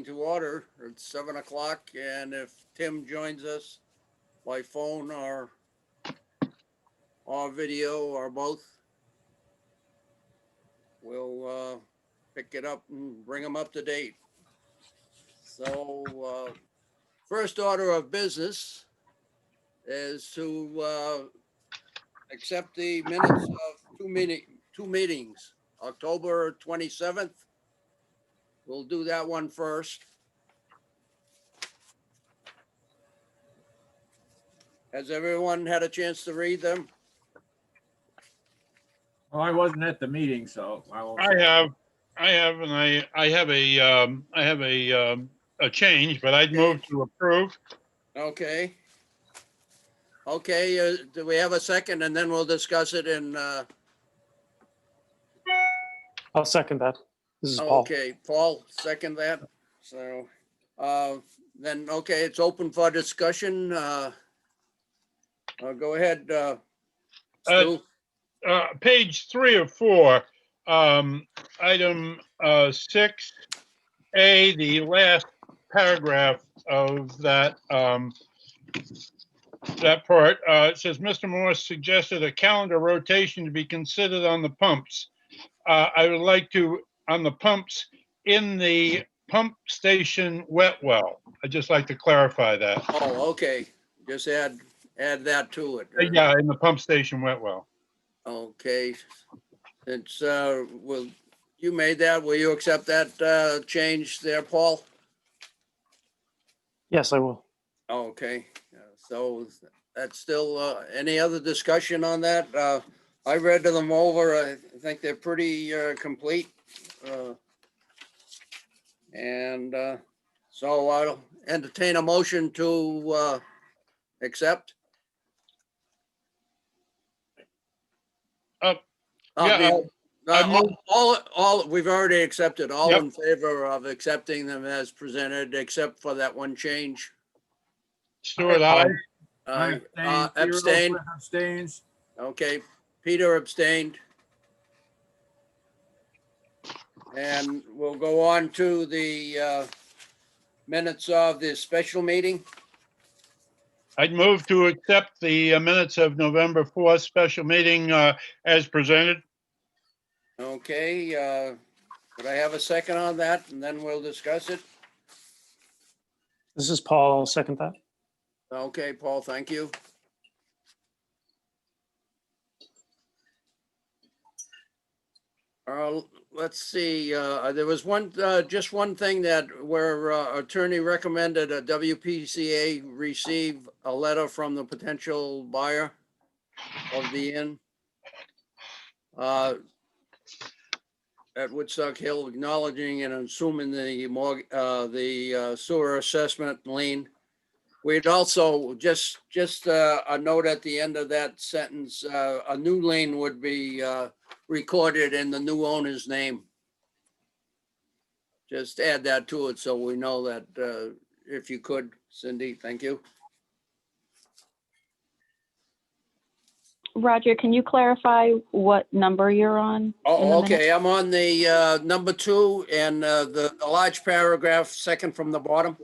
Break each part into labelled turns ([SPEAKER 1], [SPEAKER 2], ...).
[SPEAKER 1] to order. It's 7 o'clock, and if Tim joins us by phone or video or both, we'll pick it up and bring them up to date. So first order of business is to accept the minutes of two meetings, October 27th. We'll do that one first. Has everyone had a chance to read them?
[SPEAKER 2] Well, I wasn't at the meeting, so I won't.
[SPEAKER 3] I have, and I have a change, but I'd move to approve.
[SPEAKER 1] Okay. Okay, do we have a second? And then we'll discuss it in,
[SPEAKER 4] I'll second that. This is Paul.
[SPEAKER 1] okay, Paul, second that. So, then, okay, it's open for discussion. Go ahead, Stu.
[SPEAKER 3] Page 3 of 4, item 6A, the last paragraph of that part, it says, Mr. Morse suggested a calendar rotation to be considered on the pumps. I would like to, on the pumps in the pump station wet well. I'd just like to clarify that.
[SPEAKER 1] Oh, okay, just add that to it.
[SPEAKER 3] Yeah, in the pump station wet well.
[SPEAKER 1] Okay, it's, well, you made that, will you accept that change there, Paul?
[SPEAKER 4] Yes, I will.
[SPEAKER 1] Okay, so that's still, any other discussion on that? I read them over, I think they're pretty complete. And so I'll entertain a motion to accept.
[SPEAKER 3] Yeah, I move-
[SPEAKER 1] All, we've already accepted, all
[SPEAKER 3] Yep.
[SPEAKER 1] in favor of accepting them as presented, except for that one change.
[SPEAKER 3] Stuart, aye.
[SPEAKER 2] I
[SPEAKER 1] Abstain,
[SPEAKER 2] Zero abstains.
[SPEAKER 1] okay, Peter abstained. And we'll go on to the minutes of the special meeting.
[SPEAKER 3] I'd move to accept the minutes of November 4th special meeting as presented.
[SPEAKER 1] Okay, could I have a second on that, and then we'll discuss it?
[SPEAKER 4] This is Paul. I'll second that.
[SPEAKER 1] Okay, Paul, thank you. Let's see, there was one, just one thing that where attorney recommended a WPCA receive a letter from the potential buyer of the inn at Woodstock Hill, acknowledging and assuming the sewer assessment lien. We'd also, just a note at the end of that sentence, a new lien would be recorded in the new owner's name. Just add that to it so we know that, if you could, Cindy, thank you.
[SPEAKER 5] Roger, can you clarify what number you're on? in the
[SPEAKER 1] Oh,
[SPEAKER 5] minute?
[SPEAKER 1] okay, I'm on the number 2 and the large paragraph, second from the bottom.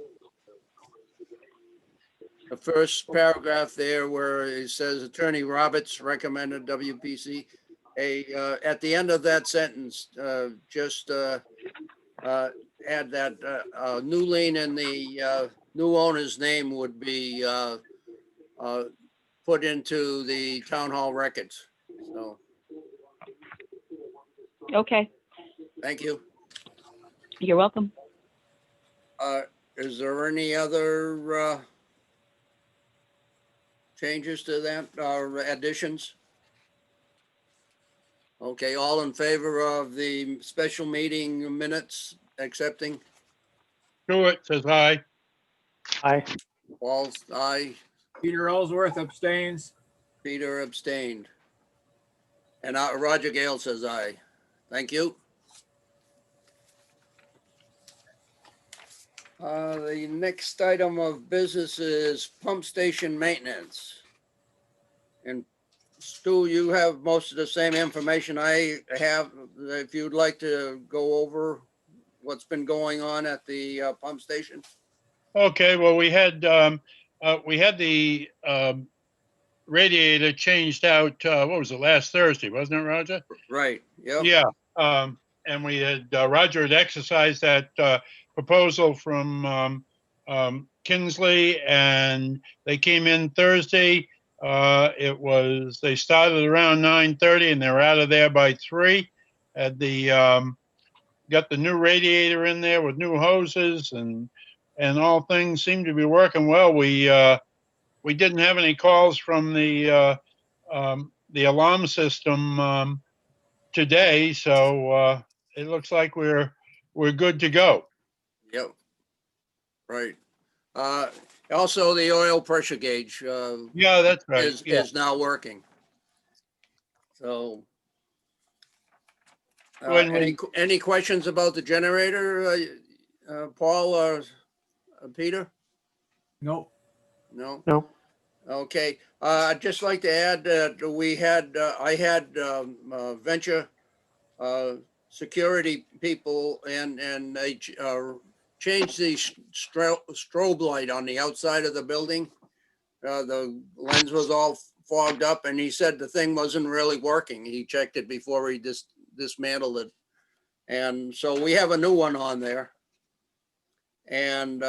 [SPEAKER 1] The first paragraph there where it says Attorney Roberts recommended WPCA. At the end of that sentence, just add that new lien in the new owner's name would be put into the town hall records. So,
[SPEAKER 5] Okay,
[SPEAKER 1] thank you.
[SPEAKER 5] you're welcome.
[SPEAKER 1] Is there any other changes to that or additions? Okay, all in favor of the special meeting minutes accepting?
[SPEAKER 3] Stuart says aye.
[SPEAKER 4] Aye.
[SPEAKER 1] Paul's aye,
[SPEAKER 2] Peter Ellsworth abstains.
[SPEAKER 1] Peter abstained. And Roger Gale says aye. Thank you. The next item of business is pump station maintenance. And Stu, you have most of the same information I have. If you'd like to go over what's been going on at the pump station?
[SPEAKER 3] Okay, well, we had the radiator changed out, what was it, last Thursday, wasn't it, Roger?
[SPEAKER 1] Right, yep,
[SPEAKER 3] Yeah, and we had, Roger had exercised that, proposal from, Kinsley, and they came in Thursday. They started around 9:30 and they were out of there by 3. Had got the new radiator in there with new hoses, and all things seem to be working well. We didn't have any calls from the alarm system, today, so it looks like we're good to go.
[SPEAKER 1] yep, right. Also, the oil pressure gauge
[SPEAKER 3] Yeah, that's right. Yeah.
[SPEAKER 1] is now working. So,
[SPEAKER 3] When we-
[SPEAKER 1] any questions about the generator, Paul or Peter?
[SPEAKER 2] Nope.
[SPEAKER 1] No?
[SPEAKER 4] No.
[SPEAKER 1] Okay, I'd just like to add that I had venture security people and they changed the strobe light on the outside of the building. The lens was all fogged up and he said the thing wasn't really working. He checked it before he dismantled it. And so we have a new one on there. And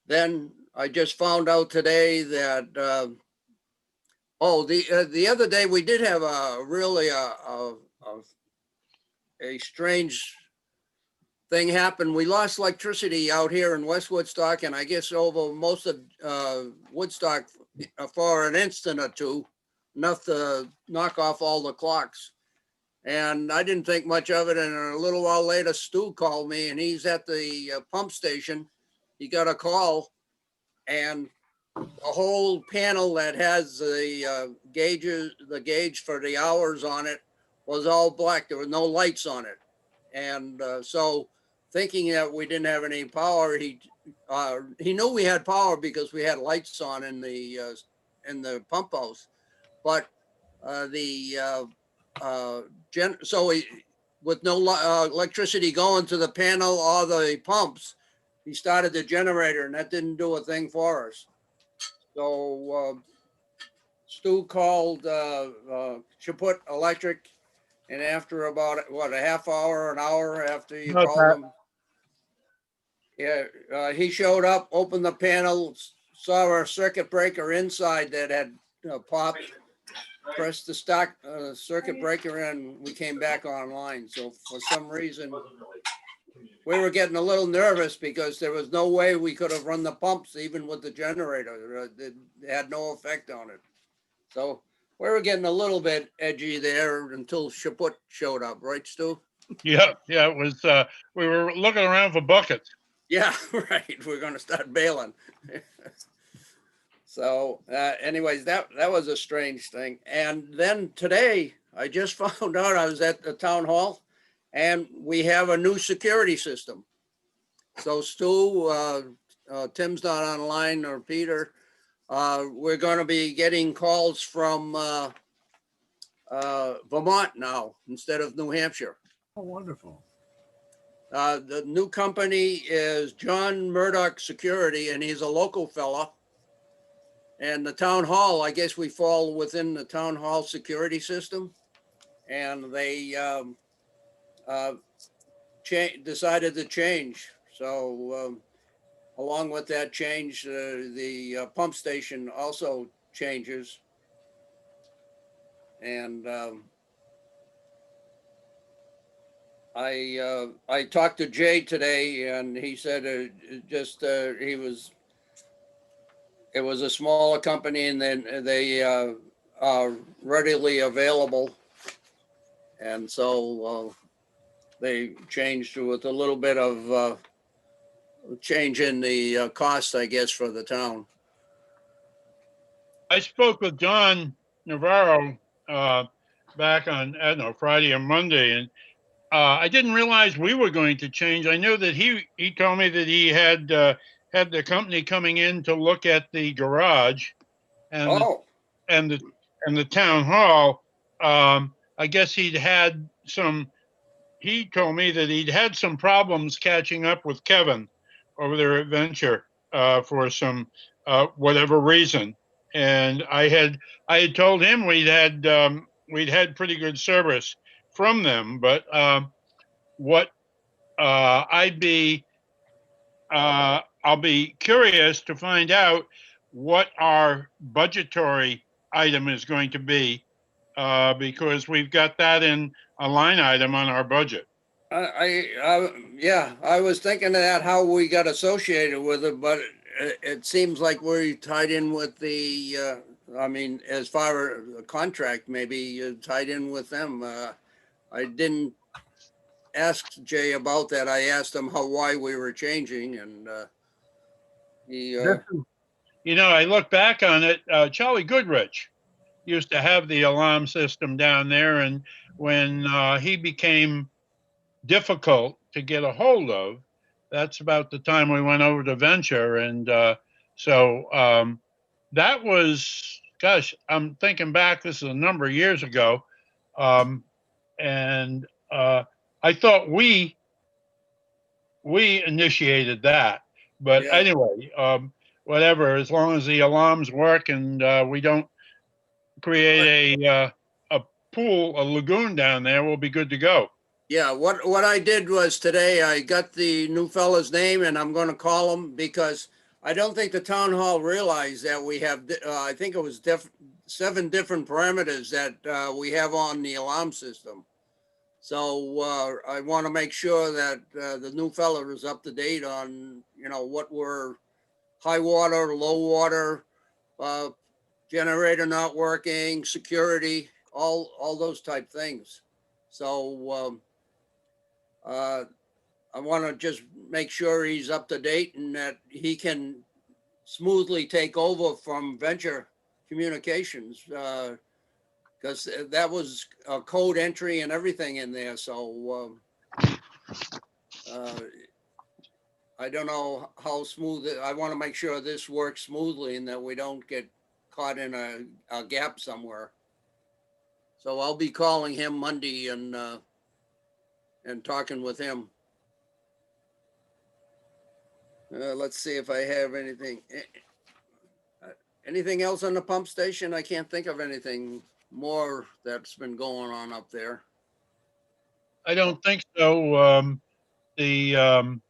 [SPEAKER 1] then I just found out today that, the other day we did have a really a strange thing happen. We lost electricity out here in West Woodstock and I guess over most of Woodstock for an instant or two, enough to knock off all the clocks. And I didn't think much of it. And a little while later, Stu called me and he's at the pump station. He got a call and the whole panel that has the gauge for the hours on it was all black. There were no lights on it. And so thinking that we didn't have any power, he knew we had power because we had lights on in the pump house. But with no electricity going to the panel or the pumps, he started the generator and that didn't do a thing for us. So Stu called Chaput Electric, and after about a half hour, an hour after you
[SPEAKER 3] About
[SPEAKER 1] called him, yeah, he showed up, opened the panel, saw a circuit breaker inside that had popped, pressed the stock circuit breaker and we came back online. So for some reason, we were getting a little nervous because there was no way we could have run the pumps even with the generator. It had no effect on it. So we were getting a little bit edgy there until Chaput showed up, right, Stu?
[SPEAKER 3] Yeah, it was, we were looking around for buckets.
[SPEAKER 1] Yeah, right. We're going to start bailing. So anyways, that was a strange thing. And then today, I just found out I was at the town hall and we have a new security system. So Stu, Tim's not online, or Peter, we're going to be getting calls from Vermont now instead of New Hampshire.
[SPEAKER 2] Oh, wonderful.
[SPEAKER 1] The new company is John Murdoch Security, and he's a local fella. And the town hall, I guess we fall within the town hall security system. And they decided to change. So along with that change, the pump station also changes. And I talked to Jay today and he said it was a smaller company and then they are readily available. And so they changed with a little bit of change in the cost, I guess, for the town.
[SPEAKER 3] I spoke with John Navarro back on, I don't know, Friday or Monday, and I didn't realize we were going to change. I knew that he told me that he had the company coming in to look at the garage and the town hall. I guess he'd had some he told me that he'd had some problems catching up with Kevin over their adventure for some whatever reason. And I had told him we'd had pretty good service from them, but what I'll be curious to find out what our budgetary item is going to be because we've got that in a line item on our budget.
[SPEAKER 1] Yeah, I was thinking of that, how we got associated with it, but it seems like we're tied in with the, I mean, as far as a contract, maybe tied in with them. I didn't ask Jay about that. I asked him why we were changing, and he,
[SPEAKER 3] You know, I look back on it, Charlie Goodrich used to have the alarm system down there. And when he became difficult to get a hold of, that's about the time we went over to Venture. And so that was, gosh, I'm thinking back, this is a number of years ago. And I thought we initiated that. But
[SPEAKER 1] Yeah.
[SPEAKER 3] anyway, whatever, as long as the alarms work and we don't create a pool, a lagoon down there, we'll be good to go.
[SPEAKER 1] yeah, what I did was today, I got the new fella's name and I'm gonna call him because I don't think the town hall realized that we have, I think it was 7 different parameters that we have on the alarm system. So I want to make sure that the new fella is up to date on, you know, what were high water, low water, generator not working, security, all those type things. So I want to just make sure he's up to date and that he can smoothly take over from Venture Communications. Because that was a code entry and everything in there. So I don't know how smooth I want to make sure this works smoothly and that we don't get caught in a gap somewhere. So I'll be calling him Monday and talking with him. Let's see if I have anything. Anything else on the pump station? I can't think of anything more that's been going on up there.
[SPEAKER 3] I don't think so. You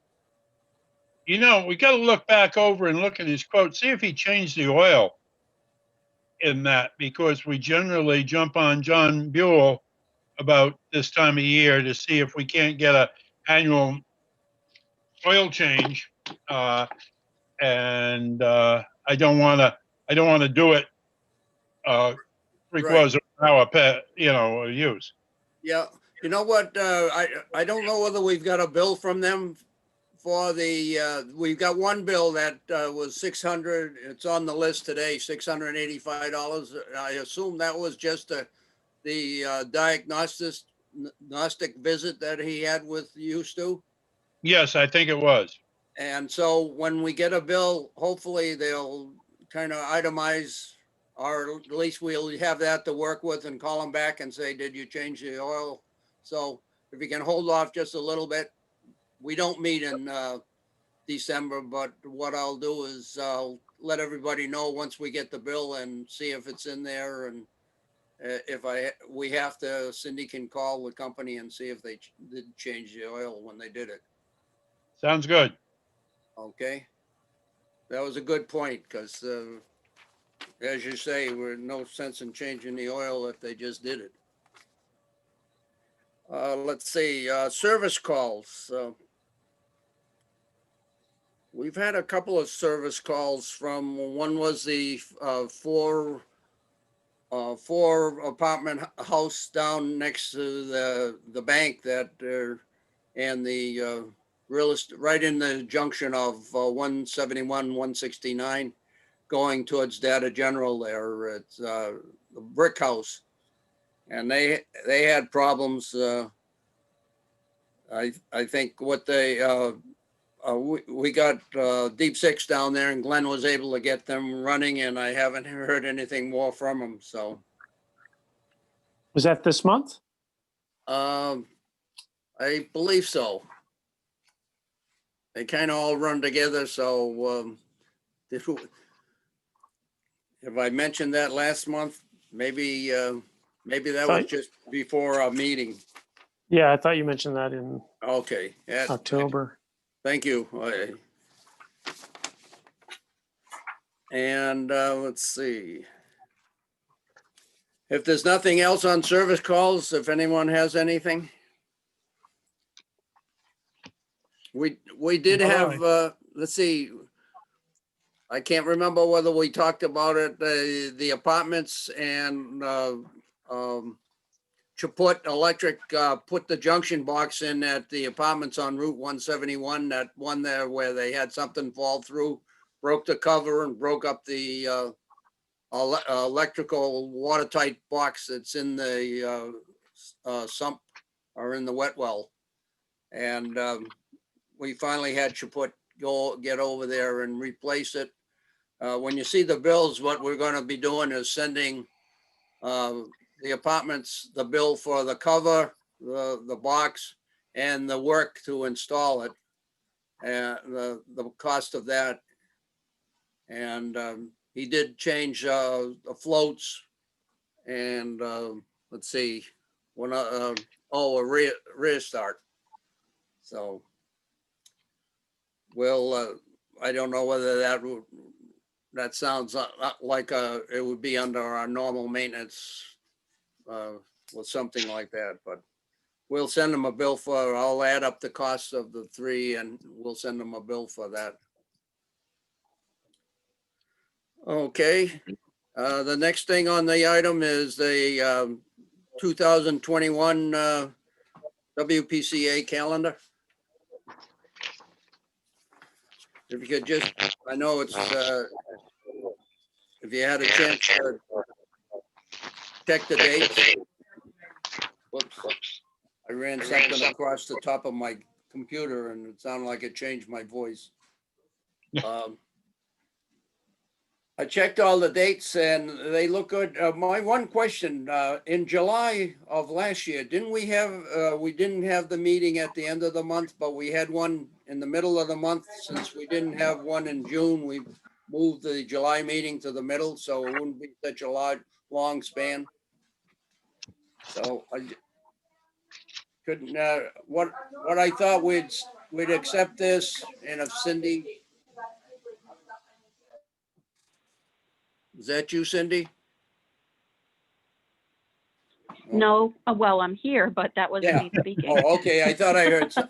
[SPEAKER 3] know, we got to look back over and look at his quote, see if he changed the oil in that, because we generally jump on John Buell about this time of year to see if we can't get a annual oil change. And I don't want to do it 3/4 of an hour use.
[SPEAKER 1] Yeah, you know what, I don't know whether we've got a bill from them for the, we've got one bill that was 600, it's on the list today, $685. I assume that was just the diagnostic visit that he had with you, Stu.
[SPEAKER 3] Yes, I think it was.
[SPEAKER 1] And so when we get a bill, hopefully they'll kind of itemize, or at least we'll have that to work with and call them back and say, did you change the oil? So if you can hold off just a little bit, we don't meet in December, but what I'll do is I'll let everybody know once we get the bill and see if it's in there. And if we have to, Cindy can call the company and see if they did change the oil when they did it.
[SPEAKER 3] Sounds good.
[SPEAKER 1] Okay. That was a good point because as you say, we're no sense in changing the oil if they just did it. Let's see, service calls. We've had a couple of service calls from, one was the 4 apartment house down next to the bank that and the real estate, right in the junction of 171, 169, going towards Data General there. It's the brick house. And they had problems. I think what they, we got Deep Six down there and Glenn was able to get them running and I haven't heard anything more from them. So
[SPEAKER 4] Was that this month?
[SPEAKER 1] I I believe so. They kind of all run together, so if I mentioned that last month, maybe maybe that was
[SPEAKER 4] Thought-
[SPEAKER 1] just before our meeting.
[SPEAKER 4] Yeah, I thought you mentioned that in
[SPEAKER 1] Okay, yeah,
[SPEAKER 4] October.
[SPEAKER 1] thank you. And let's see. If there's nothing else on service calls, if anyone has anything. We did
[SPEAKER 2] All
[SPEAKER 1] have, let's see. I can't remember whether we talked about it, the apartments and Chaput Electric put the junction box in at the apartments on Route 171, that one there where they had something fall through, broke the cover and broke up the electrical watertight box that's in the sump or in the wet well. And we finally had Chaput get over there and replace it. When you see the bills, what we're going to be doing is sending the apartments the bill for the cover, the box, and the work to install it, and the cost of that. And he did change the floats, and let's see, a rear start. So we'll, I don't know whether that sounds like it would be under our normal maintenance with something like that, but we'll send them a bill I'll add up the costs of the three and we'll send them a bill for that. Okay, the next thing on the item is the 2021 WPCA calendar. If you could just, I know it's, if you had a chance to check the dates. Whoops, I ran something across the top of my computer and it sounded like it changed my voice. I checked all the dates and they look good. My one question, in July of last year, didn't we didn't have the meeting at the end of the month, but we had one in the middle of the month. Since we didn't have one in June, we moved the July meeting to the middle, so it wouldn't be such a long span. So I couldn't, what I thought we'd accept this, and if Cindy. Is that you, Cindy?
[SPEAKER 5] No, well, I'm here, but that wasn't
[SPEAKER 1] Yeah.
[SPEAKER 5] me speaking.
[SPEAKER 1] Oh, okay. I thought I heard some.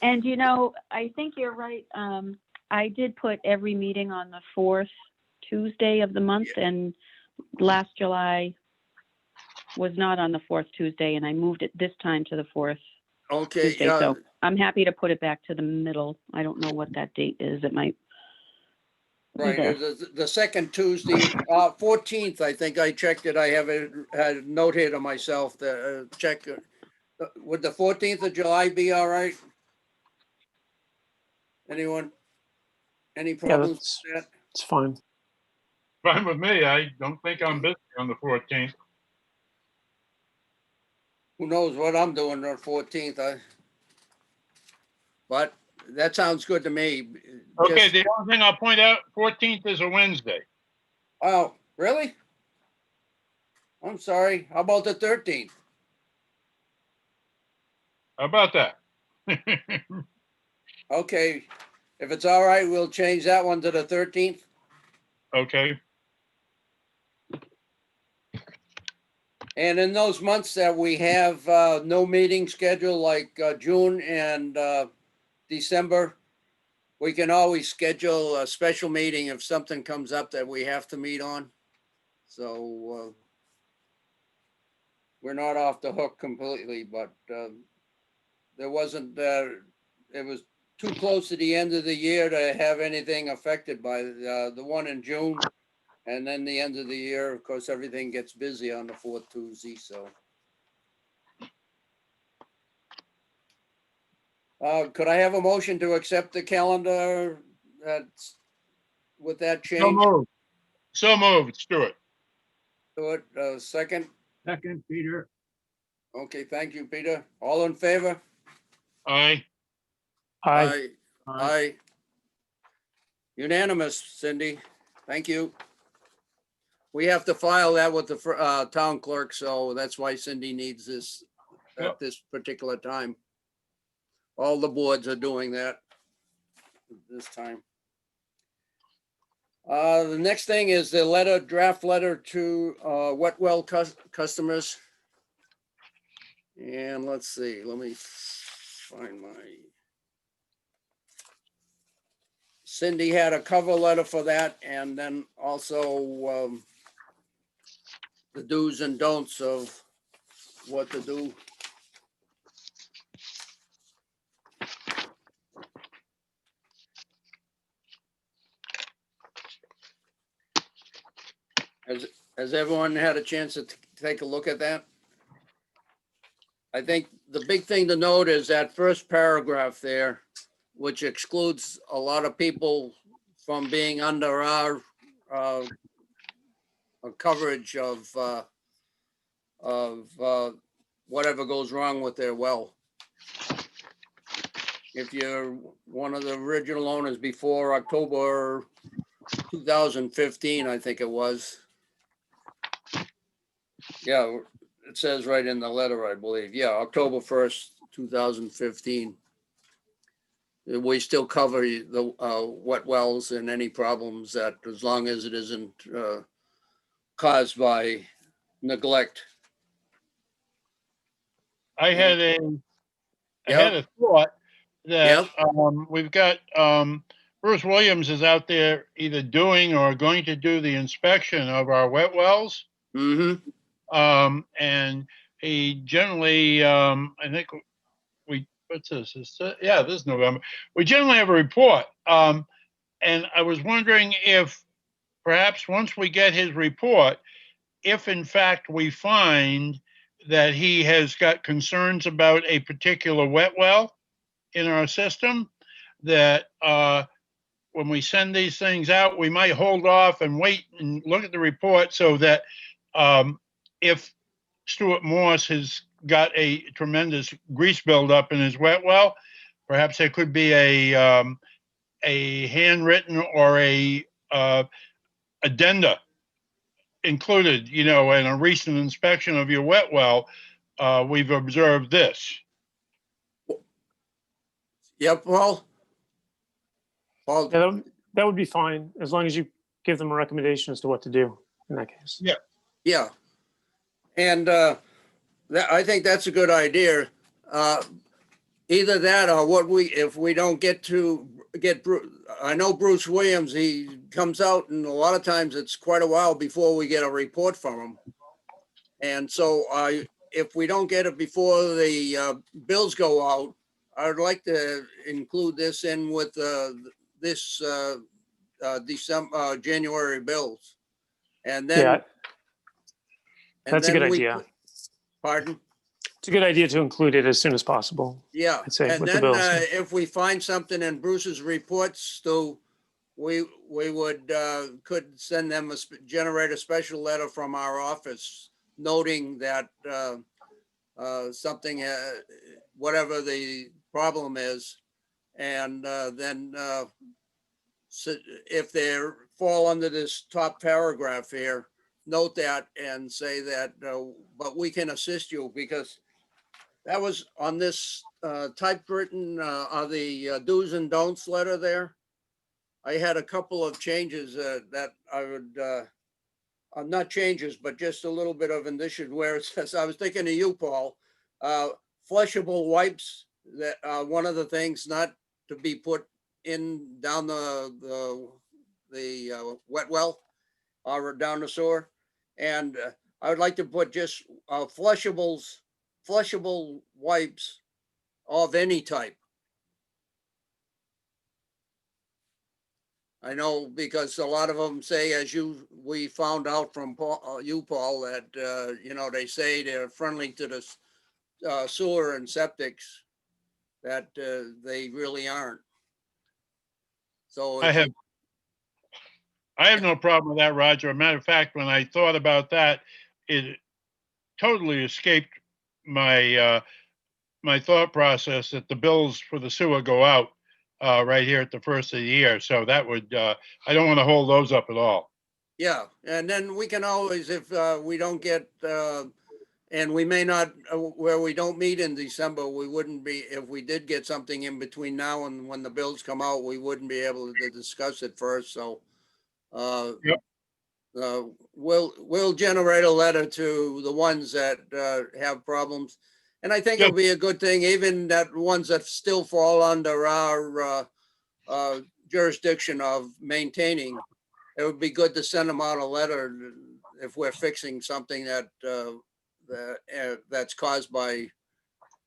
[SPEAKER 5] And I think you're right. I did put every meeting on the fourth Tuesday of the month, and last July was not on the fourth Tuesday, and I moved it this time to the fourth
[SPEAKER 1] Okay,
[SPEAKER 5] Tuesday. So I'm happy to put it back to the middle. I don't know what that date is. It might.
[SPEAKER 1] right. The second Tuesday, 14th, I think I checked it. I have it had a note here to myself to check. Would the 14th of July be all right? Anyone? Any
[SPEAKER 4] Yeah,
[SPEAKER 1] problems with that?
[SPEAKER 4] it's fine.
[SPEAKER 3] Fine with me. I don't think I'm busy on the 14th.
[SPEAKER 1] Who knows what I'm doing on 14th? But that sounds good to me.
[SPEAKER 3] Okay,
[SPEAKER 1] Just-
[SPEAKER 3] the only thing I'll point out, 14th is a Wednesday.
[SPEAKER 1] Oh, really? I'm sorry. How about the 13th?
[SPEAKER 3] How about that?
[SPEAKER 1] Okay, if it's all right, we'll change that one to the 13th.
[SPEAKER 3] Okay,
[SPEAKER 1] And in those months that we have no meeting scheduled, like June and December, we can always schedule a special meeting if something comes up that we have to meet on. So we're not off the hook completely, but there wasn't, it was too close to the end of the year to have anything affected by the one in June. And then the end of the year, of course, everything gets busy on the fourth Tuesday, so. Could I have a motion to accept the calendar that's with that
[SPEAKER 3] so
[SPEAKER 1] change
[SPEAKER 3] moved. So moved, Stuart.
[SPEAKER 1] to it? Second,
[SPEAKER 2] Second, Peter.
[SPEAKER 1] Okay, thank you, Peter. All in favor?
[SPEAKER 3] Aye.
[SPEAKER 4] Aye.
[SPEAKER 1] Aye. Unanimous, Cindy. Thank you. We have to file that with the town clerk, so that's why Cindy needs this at
[SPEAKER 3] Yep.
[SPEAKER 1] this particular time. All the boards are doing that this time. The next thing is the draft letter to wet well customers. And let's see, let me find my. Cindy had a cover letter for that, and then also the do's and don'ts of what to do. Has everyone had a chance to take a look at that? I think the big thing to note is that first paragraph there, which excludes a lot of people from being under our coverage of whatever goes wrong with their well. If you're one of the original owners before October 2015, I think it was. Yeah, it says right in the letter, I believe. Yeah, October 1st, 2015. We still cover the wet wells and any problems that, as long as it isn't caused by neglect.
[SPEAKER 3] I had a
[SPEAKER 1] Yep.
[SPEAKER 3] thought that
[SPEAKER 1] Yep.
[SPEAKER 3] we've got Bruce Williams is out there either doing or going to do the inspection of our wet wells.
[SPEAKER 1] Mm-hmm.
[SPEAKER 3] And he generally, I think what's this? Yeah, this is November. We generally have a report. And I was wondering if perhaps once we get his report, if in fact we find that he has got concerns about a particular wet well in our system, that when we send these things out, we might hold off and wait and look at the report so that if Stuart Morse has got a tremendous grease buildup in his wet well, perhaps there could be a handwritten or a addenda included, in a recent inspection of your wet well, we've observed this.
[SPEAKER 1] Yep, Paul. Paul,
[SPEAKER 4] Yeah, that would be fine, as long as you give them a recommendation as to what to do in that case.
[SPEAKER 1] yeah. And I think that's a good idea. Either that or if we don't get I know Bruce Williams, he comes out and a lot of times it's quite a while before we get a report from him. And so if we don't get it before the bills go out, I would like to include this in with this January bills. And then.
[SPEAKER 4] Yeah,
[SPEAKER 1] and
[SPEAKER 4] that's a
[SPEAKER 1] then
[SPEAKER 4] good
[SPEAKER 1] we
[SPEAKER 4] idea.
[SPEAKER 1] put- Pardon?
[SPEAKER 4] It's a good idea to include it as soon as possible.
[SPEAKER 1] Yeah,
[SPEAKER 4] I'd say
[SPEAKER 1] and
[SPEAKER 4] with the
[SPEAKER 1] then
[SPEAKER 4] bills.
[SPEAKER 1] if we find something in Bruce's reports, Stu, we would could send them generate a special letter from our office noting that something, whatever the problem is, and then so if they fall under this top paragraph here, note that and say that, but we can assist you, because that was on this typewritten, on the do's and don'ts letter there. I had a couple of changes that I would, not changes, but just a little bit of addition where it says, I was thinking of you, Paul, flushable wipes, that one of the things not to be put in down the wet well or down the sewer. And I would like to put just flushable wipes of any type. I know because a lot of them say, as we found out from Paul, that, they say they're friendly to the sewer and septics, that they really aren't. So
[SPEAKER 3] I have no problem with that, Roger. A matter of fact, when I thought about that, it totally escaped my thought process that the bills for the sewer go out right here at the first of the year. So that would, I don't want to hold those up at all.
[SPEAKER 1] Yeah, and then we can always, if we don't get, and we may not, where we don't meet in December, we wouldn't be, if we did get something in between now and when the bills come out, we wouldn't be able to discuss it first, so.
[SPEAKER 3] Yep.
[SPEAKER 1] We'll generate a letter to the ones that have problems. And I think
[SPEAKER 3] Yep.
[SPEAKER 1] it'll be a good thing, even that ones that still fall under our jurisdiction of maintaining. It would be good to send them out a letter if we're fixing something that's caused by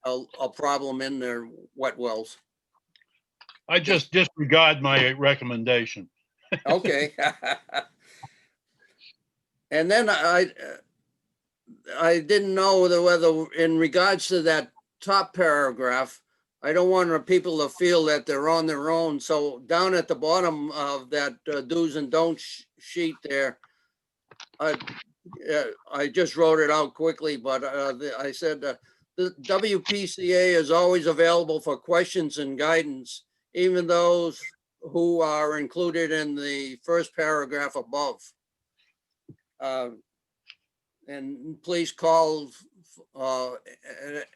[SPEAKER 1] a problem in their wet wells.
[SPEAKER 3] I just disregard my recommendation.
[SPEAKER 1] Okay. And then I didn't know whether in regards to that top paragraph, I don't want people to feel that they're on their own. So down at the bottom of that do's and don'ts sheet there, I just wrote it out quickly, but I said the WPCA is always available for questions and guidance, even those who are included in the first paragraph above. And please call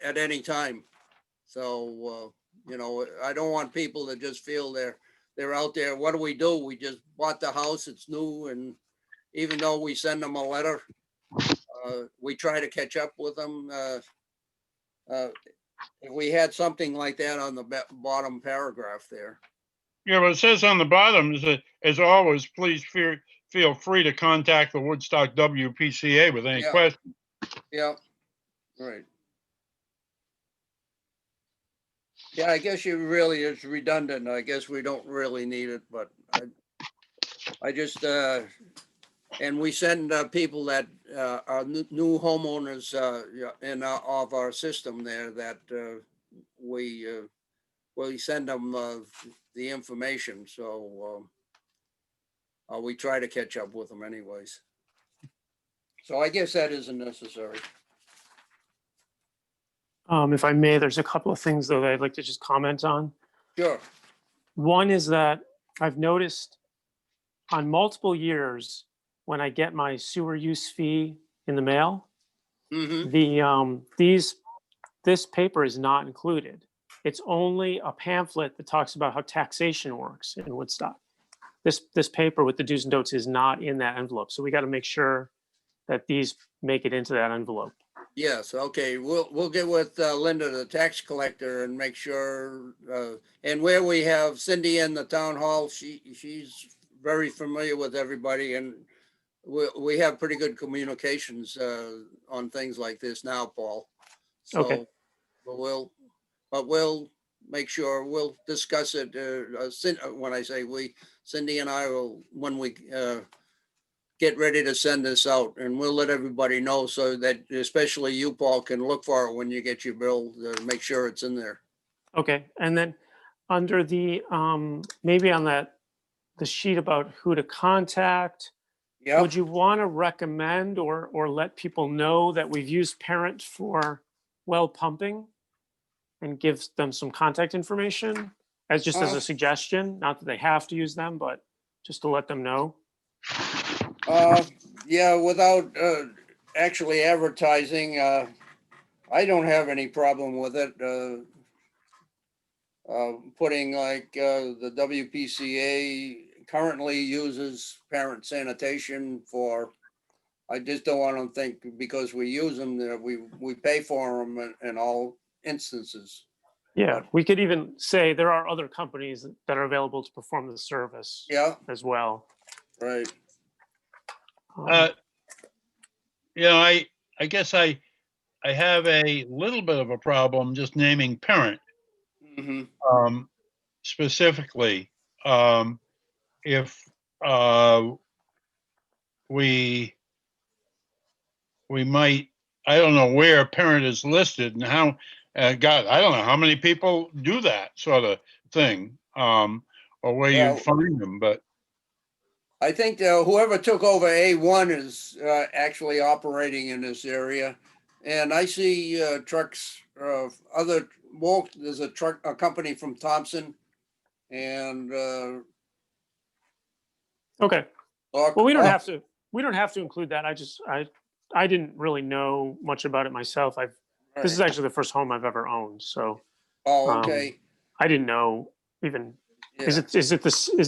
[SPEAKER 1] at any time. So, you know, I don't want people to just feel they're out there. What do? We just bought the house, it's new. And even though we send them a letter, we try to catch up with them. If we had something like that on the bottom paragraph there.
[SPEAKER 3] Yeah, but it says on the bottom is that, as always, please feel free to contact the Woodstock WPCA with any
[SPEAKER 1] Yeah.
[SPEAKER 3] questions.
[SPEAKER 1] Yeah, right. Yeah, I guess you really, it's redundant. I guess we don't really need it, but I just, and we send people that are new homeowners in of our system there that we send them the information. So we try to catch up with them anyways. So I guess that isn't necessary.
[SPEAKER 4] If I may, there's a couple of things though that I'd like to just comment on.
[SPEAKER 1] Sure.
[SPEAKER 4] One is that I've noticed on multiple years when I get my sewer use fee in the mail,
[SPEAKER 1] Mm-hmm.
[SPEAKER 4] this paper is not included. It's only a pamphlet that talks about how taxation works in Woodstock. This paper with the do's and don'ts is not in that envelope. So we got to make sure that these make it into that envelope.
[SPEAKER 1] Yes, okay, we'll get with Linda, the tax collector, and make sure, and where we have Cindy in the town hall, she's very familiar with everybody, and we have pretty good communications on things like this now, Paul. So,
[SPEAKER 4] Okay.
[SPEAKER 1] but we'll make sure, we'll discuss it, when I say we, Cindy and I will, when we get ready to send this out, and we'll let everybody know so that especially you, Paul, can look for it when you get your bill to make sure it's in there.
[SPEAKER 4] Okay. And then under the, maybe on the sheet about who to contact,
[SPEAKER 1] Yeah.
[SPEAKER 4] would you want to recommend or let people know that we've used Parent for well pumping and give them some contact information as just as a suggestion? Not that they have to use them, but just to let them know.
[SPEAKER 1] Yeah, without actually advertising, I don't have any problem with it. Putting like the WPCA currently uses Parent Sanitation for, I just don't want them to think because we use them that we pay for them in all instances.
[SPEAKER 4] Yeah, we could even say there are other companies that are available to perform the service
[SPEAKER 1] Yeah,
[SPEAKER 4] as well.
[SPEAKER 1] right.
[SPEAKER 3] You know, I guess I have a little bit of a problem just naming Parent
[SPEAKER 1] Mm-hmm.
[SPEAKER 3] specifically. If we might, I don't know where Parent is listed and how, God, I don't know how many people do that sort of thing, or where
[SPEAKER 1] Well,
[SPEAKER 3] you'd find them, but
[SPEAKER 1] I think whoever took over A1 is actually operating in this area. And I see trucks, there's a company from Thompson and
[SPEAKER 4] Okay.
[SPEAKER 1] Doc-
[SPEAKER 4] Well, we don't have to include that. I didn't really know much about it myself. This is
[SPEAKER 1] right.
[SPEAKER 4] actually the first home I've ever owned. So
[SPEAKER 1] Oh, okay.
[SPEAKER 4] I didn't know even,
[SPEAKER 1] Yeah.
[SPEAKER 4] is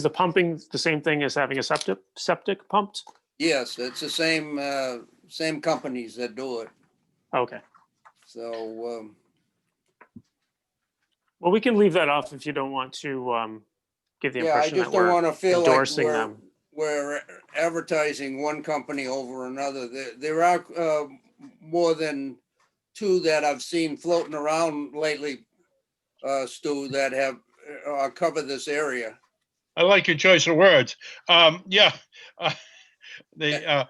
[SPEAKER 4] the pumping the same thing as having a septic pumped?
[SPEAKER 1] Yes, it's the same companies that do it.
[SPEAKER 4] Okay.
[SPEAKER 1] So,
[SPEAKER 4] Well, we can leave that off if you don't want to give the
[SPEAKER 1] yeah, I
[SPEAKER 4] impression
[SPEAKER 1] just
[SPEAKER 4] that
[SPEAKER 1] don't
[SPEAKER 4] we're
[SPEAKER 1] want to feel like
[SPEAKER 4] endorsing them.
[SPEAKER 1] we're advertising one company over another. There are more than two that I've seen floating around lately, Stu, that have covered this area.
[SPEAKER 3] I like your choice of words. Yeah, uh, the,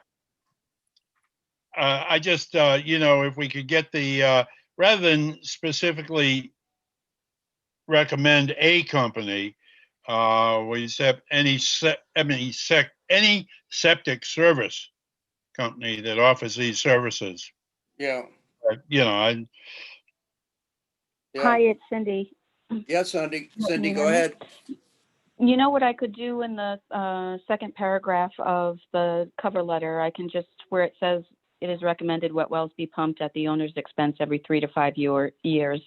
[SPEAKER 3] I just, if we could get rather than specifically recommend a company, we said any septic service company that offers these services.
[SPEAKER 1] Yeah,
[SPEAKER 3] I
[SPEAKER 1] yeah.
[SPEAKER 5] Hi, it's Cindy.
[SPEAKER 1] Yes, Cindy,
[SPEAKER 5] Can you
[SPEAKER 1] go
[SPEAKER 5] hear me?
[SPEAKER 1] ahead.
[SPEAKER 5] You know what I could do in the second paragraph of the cover letter? I can just, where it says it is recommended wet wells be pumped at the owner's expense every 3 to 5 years.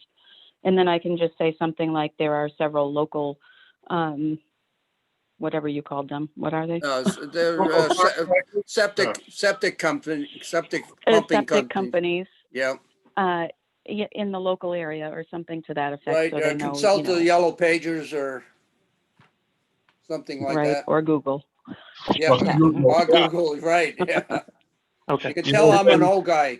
[SPEAKER 5] And then I can just say something like there are several local, whatever you called them. What are they?
[SPEAKER 1] They're septic company, septic pumping
[SPEAKER 5] Septic
[SPEAKER 1] companies.
[SPEAKER 5] companies
[SPEAKER 1] Yeah,
[SPEAKER 5] in the local area or something to that effect.
[SPEAKER 1] right.
[SPEAKER 5] So they know,
[SPEAKER 1] Consult the yellow pages or something like
[SPEAKER 5] right,
[SPEAKER 1] that.
[SPEAKER 5] or Google.
[SPEAKER 1] Yeah,
[SPEAKER 5] Yeah.
[SPEAKER 1] or Google, right. Yeah.
[SPEAKER 4] Okay.
[SPEAKER 1] You can tell I'm an old guy.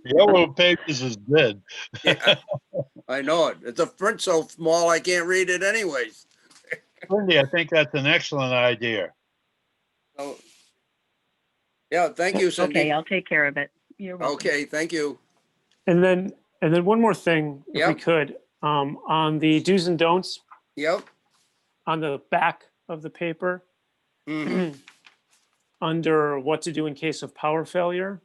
[SPEAKER 3] Yellow Pages is dead.
[SPEAKER 1] Yeah, I know it. It's a print so small I can't read it anyways.
[SPEAKER 3] Cindy, I think that's an excellent idea.
[SPEAKER 1] So, yeah, thank you, Cindy.
[SPEAKER 5] Okay, I'll take care of it. You're welcome.
[SPEAKER 1] Okay, thank you.
[SPEAKER 4] And then one more thing, if we
[SPEAKER 1] Yep.
[SPEAKER 4] could, on the do's and don'ts
[SPEAKER 1] Yep.
[SPEAKER 4] on the back of the paper,
[SPEAKER 1] Mhm.
[SPEAKER 4] under what to do in case of power failure,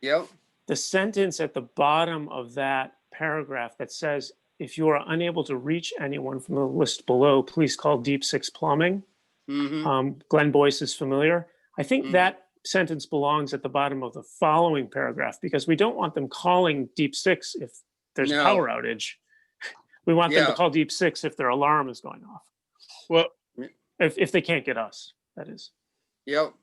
[SPEAKER 1] Yep.
[SPEAKER 4] the sentence at the bottom of that paragraph that says, if you are unable to reach anyone from the list below, please call Deep Six Plumbing.
[SPEAKER 1] Mhm.
[SPEAKER 4] Glenn Boyce is familiar. I think
[SPEAKER 1] Mhm.
[SPEAKER 4] that sentence belongs at the bottom of the following paragraph because we don't want them calling Deep Six if there's a
[SPEAKER 1] No.
[SPEAKER 4] power outage. We want them to
[SPEAKER 1] Yeah.
[SPEAKER 4] call Deep Six if their alarm is going off.
[SPEAKER 3] Well,
[SPEAKER 4] If they can't get us, that is.
[SPEAKER 1] Yep.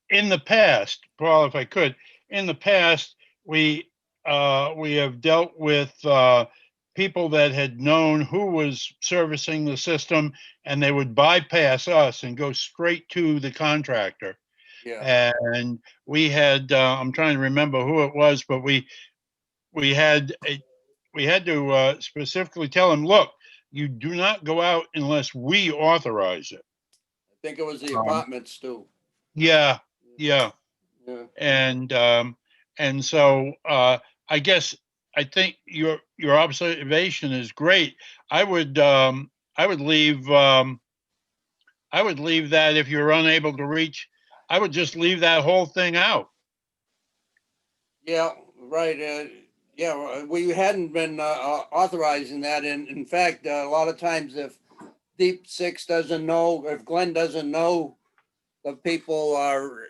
[SPEAKER 3] in the past, Paul, if I could, in the past, we have dealt with people that had known who was servicing the system, and they would bypass us and go straight to the contractor.
[SPEAKER 1] Yeah.
[SPEAKER 3] And we had, I'm trying to remember who it was, but we had to specifically tell them, look, you do not go out unless we authorize it.
[SPEAKER 1] I think it was the
[SPEAKER 3] Um,
[SPEAKER 1] apartments too.
[SPEAKER 3] Yeah.
[SPEAKER 1] Yeah.
[SPEAKER 3] And so I guess I think your observation is great. I would leave that if you're unable to reach, I would just leave that whole thing out.
[SPEAKER 1] Yeah, right. Yeah, we hadn't been authorizing that. In fact, a lot of times if Deep Six doesn't know, if Glenn doesn't know the people are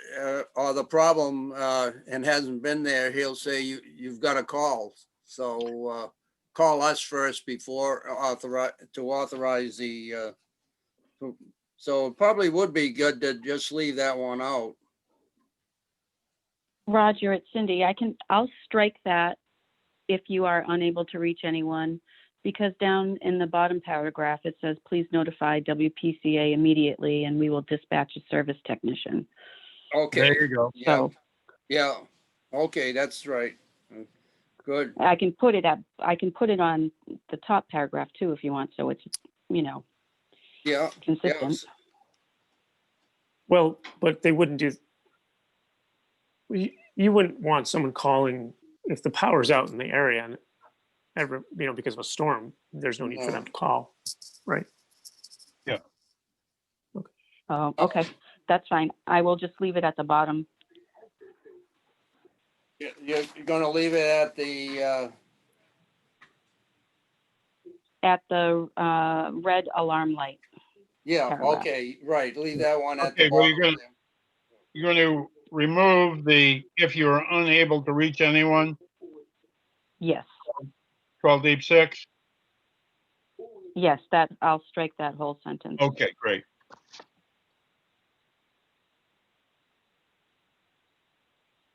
[SPEAKER 1] or the problem and hasn't been there, he'll say you've got to call. So call us first before authorize the. So it probably would be good to just leave that one out.
[SPEAKER 5] Roger, it's Cindy. I'll strike that if you are unable to reach anyone, because down in the bottom paragraph, it says, please notify WPCA immediately and we will dispatch a service technician.
[SPEAKER 1] Okay.
[SPEAKER 3] There you go.
[SPEAKER 1] Yeah.
[SPEAKER 5] So
[SPEAKER 1] Yeah. Okay, that's right. Good.
[SPEAKER 5] I can put it on the top paragraph too, if you want. So it's,
[SPEAKER 1] Yeah.
[SPEAKER 5] consistent.
[SPEAKER 4] Well, but they wouldn't do. You wouldn't want someone calling if the power's out in the area and because of a storm. There's no need for them to call, right?
[SPEAKER 3] Yeah.
[SPEAKER 4] Okay.
[SPEAKER 5] Oh, okay. That's fine. I will just leave it at the bottom.
[SPEAKER 1] You're gonna leave it at
[SPEAKER 5] the red alarm light.
[SPEAKER 1] yeah,
[SPEAKER 5] Paragraph.
[SPEAKER 1] okay, right, leave that one at the
[SPEAKER 3] Okay, well,
[SPEAKER 1] bottom.
[SPEAKER 3] you're gonna remove the, if you're unable to reach anyone,
[SPEAKER 5] Yes,
[SPEAKER 3] 12 deep six?
[SPEAKER 5] yes, I'll strike that whole sentence.
[SPEAKER 3] Okay, great.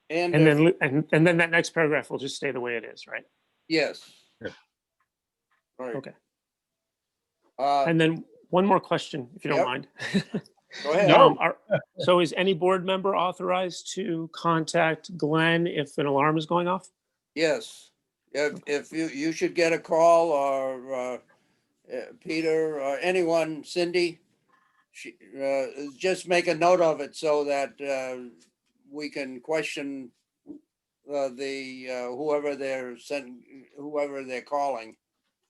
[SPEAKER 1] And,
[SPEAKER 4] And then, and then that next paragraph will just stay the way it is, right?
[SPEAKER 1] yes.
[SPEAKER 3] Yeah.
[SPEAKER 1] Right.
[SPEAKER 4] Okay.
[SPEAKER 1] Uh,
[SPEAKER 4] And then one more question, if you don't
[SPEAKER 1] Yep.
[SPEAKER 4] mind.
[SPEAKER 1] go ahead.
[SPEAKER 3] No.
[SPEAKER 4] So is any board member authorized to contact Glenn if an alarm is going off?
[SPEAKER 1] Yes, if you should get a call or Peter or anyone, Cindy, just make a note of it so that we can question whoever they're calling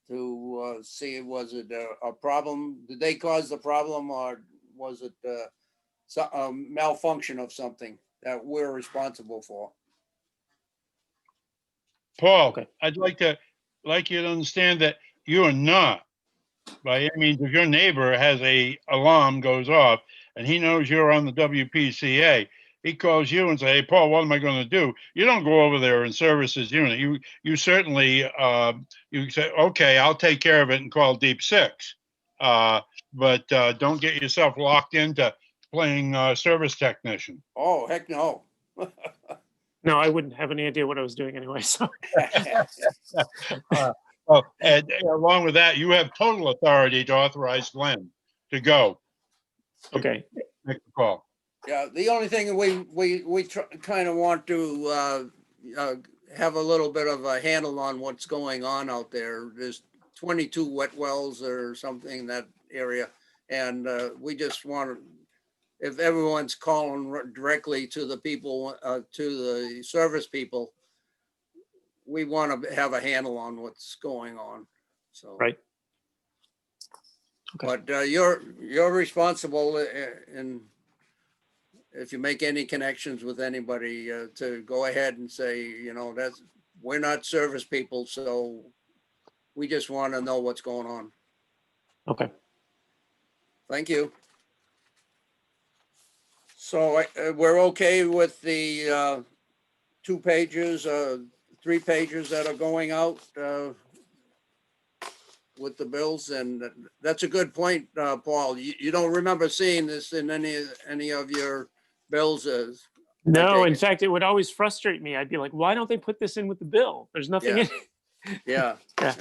[SPEAKER 1] to see, was it a problem? Did they cause the problem, or was it a malfunction of something that we're responsible for?
[SPEAKER 3] Paul,
[SPEAKER 4] Okay.
[SPEAKER 3] I'd like you to understand that you are not, by any means, if your neighbor has a alarm goes off and he knows you're on the WPCA, he calls you and say, hey, Paul, what am I going to do? You don't go over there and service his unit. You certainly, you say, okay, I'll take care of it and call deep six. But don't get yourself locked into playing service technician.
[SPEAKER 1] Oh, heck no.
[SPEAKER 4] No, I wouldn't have any idea what I was doing anyway, so.
[SPEAKER 3] And along with that, you have total authority to authorize Glenn to go.
[SPEAKER 4] Okay,
[SPEAKER 3] Make the call.
[SPEAKER 1] Yeah, the only thing we kind of want to have a little bit of a handle on what's going on out there. There's 22 wet wells or something in that area. And we just want to, if everyone's calling directly to the people, to the service people, we want to have a handle on what's going on. So.
[SPEAKER 4] right. Okay.
[SPEAKER 1] But you're responsible, and if you make any connections with anybody, to go ahead and say, we're not service people, so we just want to know what's going on.
[SPEAKER 4] Okay.
[SPEAKER 1] Thank you. So we're okay with the 2 pages, 3 pages that are going out with the bills, and that's a good point, Paul. You don't remember seeing this in any of your bills?
[SPEAKER 4] No,
[SPEAKER 1] take
[SPEAKER 4] in
[SPEAKER 1] it.
[SPEAKER 4] fact, it would always frustrate me. I'd be like, why don't they put this in with the bill? There's nothing in it.
[SPEAKER 1] Yeah.
[SPEAKER 4] Yeah.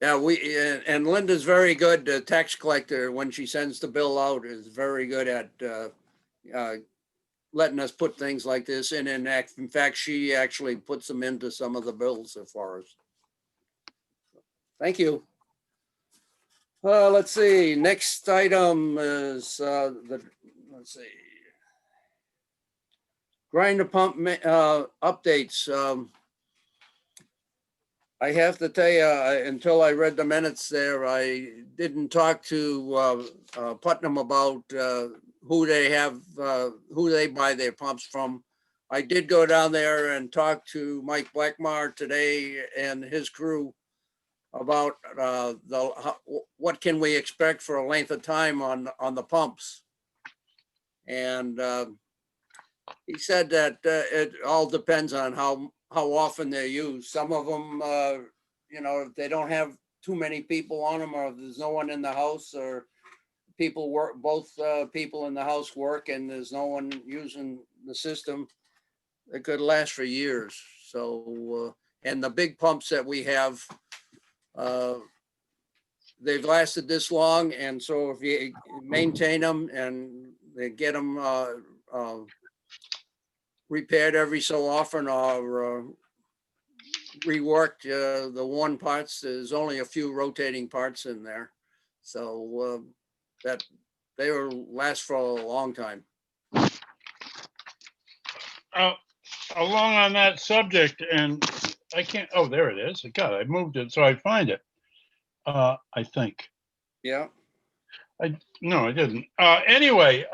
[SPEAKER 1] Yeah, and Linda's very good, the tax collector, when she sends the bill out, is very good at letting us put things like this in. And in fact, she actually puts them into some of the bills for us. Thank you. Let's see, next item is let's see. Grinder pump updates. I have to tell you, until I read the minutes there, I didn't talk to Putnam about who they buy their pumps from. I did go down there and talk to Mike Blackmar today and his crew about what can we expect for a length of time on the pumps. And he said that it all depends on how often they're used. Some of them, if they don't have too many people on them, or if there's no one in the house, or people work, both people in the house work and there's no one using the system, it could last for years. So, and the big pumps that we have, they've lasted this long. And so if you maintain them and they get them repaired every so often, or reworked, the worn parts, there's only a few rotating parts in there. So that they will last for a long time.
[SPEAKER 3] Along on that subject, and I can't, oh, there it is. God, I moved it so I find it. I think.
[SPEAKER 1] Yeah.
[SPEAKER 3] No, I didn't. Anyway,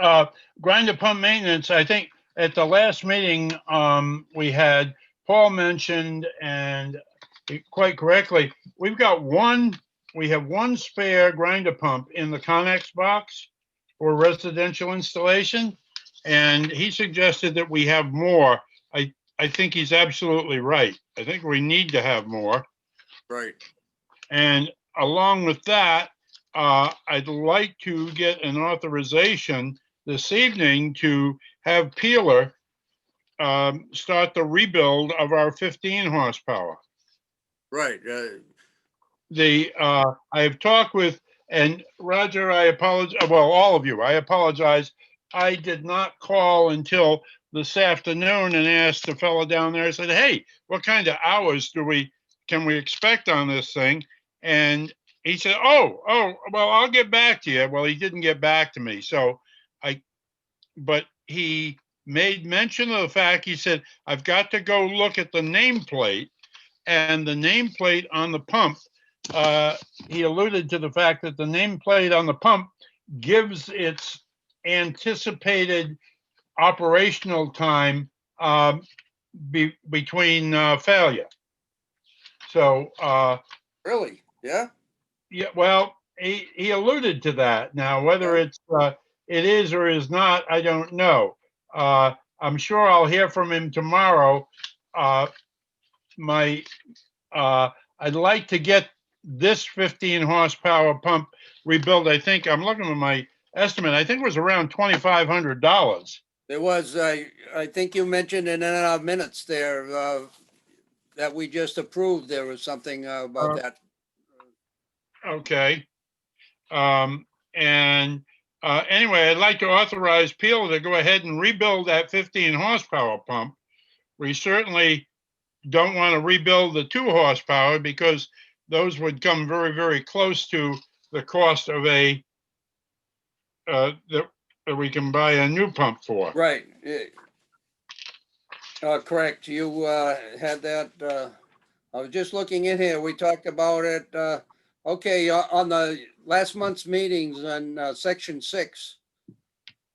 [SPEAKER 3] grinder pump maintenance, I think at the last meeting, we had, Paul mentioned, and quite correctly, we have one spare grinder pump in the Connex box for residential installation. And he suggested that we have more. I think he's absolutely right. I think we need to have more.
[SPEAKER 1] Right.
[SPEAKER 3] And along with that, I'd like to get an authorization this evening to have Peeler start the rebuild of our 15 horsepower.
[SPEAKER 1] Right.
[SPEAKER 3] I have talked with, and Roger, I apologize, well, all of you, I apologize. I did not call until this afternoon and asked the fellow down there, I said, hey, what kind of hours can we expect on this thing? And he said, oh, well, I'll get back to you. Well, he didn't get back to me. So but he made mention of the fact, he said, I've got to go look at the nameplate, and the nameplate on the pump, he alluded to the fact that the nameplate on the pump gives its anticipated operational time between failure. So,
[SPEAKER 1] Really? Yeah.
[SPEAKER 3] yeah, well, he alluded to that. Now, whether
[SPEAKER 1] Okay.
[SPEAKER 3] it is or is not, I don't know. I'm sure I'll hear from him tomorrow. I'd like to get this 15 horsepower pump rebuilt. I think I'm looking at my estimate. I think it was around $2,500.
[SPEAKER 1] There was, I think you mentioned in our minutes there, that we just approved, there was something about that.
[SPEAKER 3] Okay. And anyway, I'd like to authorize Peel to go ahead and rebuild that 15 horsepower pump. We certainly don't want to rebuild the 2 horsepower because those would come very, very close to the cost of that we can buy a new pump for.
[SPEAKER 1] Right. Correct. You had that. I was just looking in here. We talked about it. Okay, on the last month's meetings on section 6.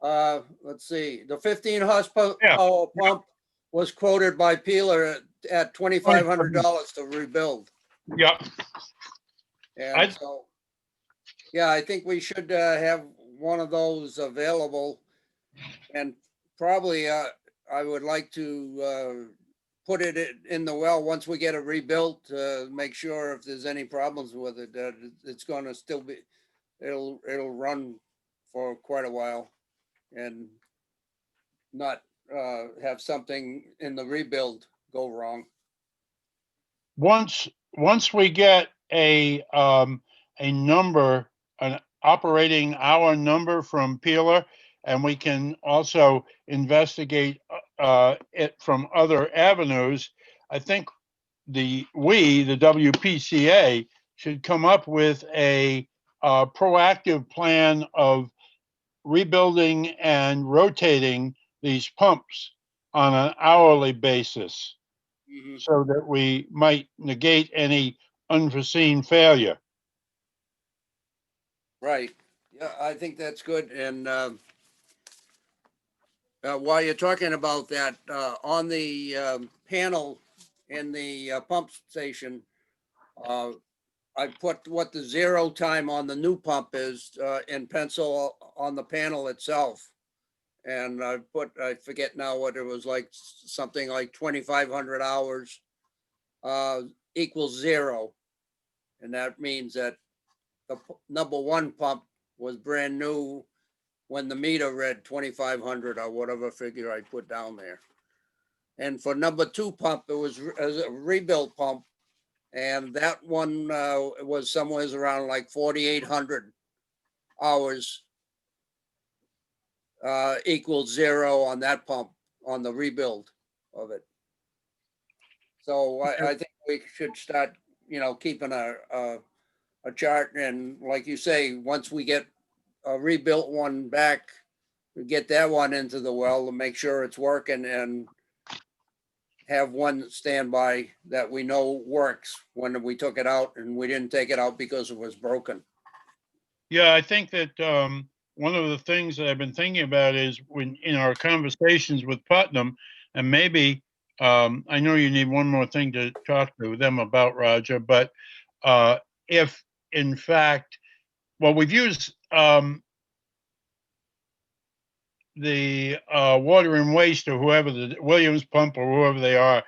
[SPEAKER 1] Let's see. The 15 horsepower pump was quoted by Peeler at $2,500 to rebuild.
[SPEAKER 3] Yep.
[SPEAKER 1] And so, yeah, I think we should have one of those available. And probably I would like to put it in the well once we get it rebuilt, make sure if there's any problems with it, that it's going to still be, it'll run for quite a while and not have something in the rebuild go wrong.
[SPEAKER 3] Once we get a number, an operating hour number from Peeler, and we can also investigate it from other avenues, I think the WPCA should come up with a proactive plan of rebuilding and rotating these pumps on an hourly basis, so that we might negate any unforeseen failure.
[SPEAKER 1] Right. Yeah, I think that's good. And while you're talking about that, on the panel in the pump station, I put what the 0 time on the new pump is in pencil on the panel itself. And I forget now what it was, like something like 2,500 hours equals 0. And that means that the number 1 pump was brand new when the meter read 2,500 or whatever figure I put down there. And for number 2 pump, it was a rebuild pump. And that one was somewhere around like 4,800 hours equals 0 on that pump, on the rebuild of it. So I think we should start, keeping a chart. And like you say, once we get a rebuilt one back, we get that one into the well to make sure it's working, and have one standby that we know works when we took it out, and we didn't take it out because it was broken.
[SPEAKER 3] Yeah, I think that one of the things that I've been thinking about is when in our conversations with Putnam, and maybe, I know you need one more thing to talk to them about, Roger, but if in fact, well, we've used the water and waste or whoever, the Williams Pump or whoever they are,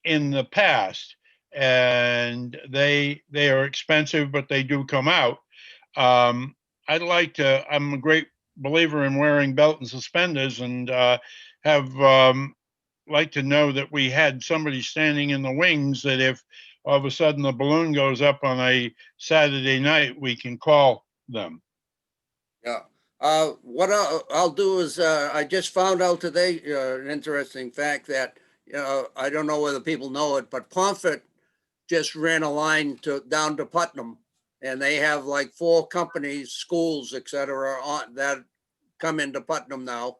[SPEAKER 3] in the past. And they are expensive, but they do come out. I'd like to, I'm a great believer in wearing belt and suspenders, and have like to know that we had somebody standing in the wings, that if all of a sudden the balloon goes up on a Saturday night, we can call them.
[SPEAKER 1] Yeah. What I'll do is, I just found out today, an interesting fact that, I don't know whether people know it, but Pomfret just ran a line down to Putnam, and they have like 4 companies, schools, et cetera, on that come into Putnam now.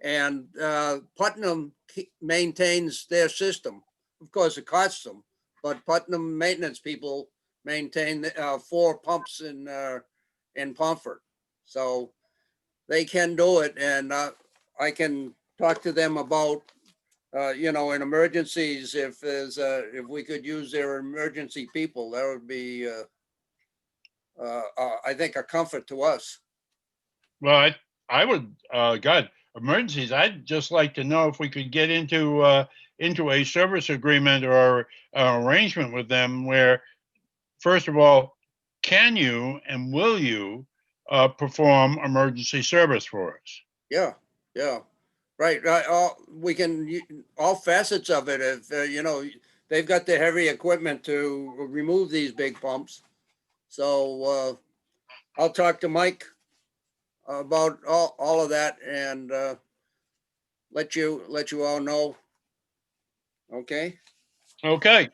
[SPEAKER 1] And Putnam maintains their system. Of course, it costs them, but Putnam maintenance people maintain 4 pumps in Pomfret. So they can do it, and I can talk to them about, in emergencies, if if we could use their emergency people, that would be, I think, a comfort to us.
[SPEAKER 3] Well, I would, God, emergencies, I'd just like to know if we could get into a service agreement or arrangement with them where, first of all, can you and will you perform emergency service for us?
[SPEAKER 1] Yeah, yeah, right. We can, all facets of it. If, they've got the heavy equipment to remove these big pumps. So I'll talk to Mike about all of that, and let you all know. Okay.
[SPEAKER 3] Okay.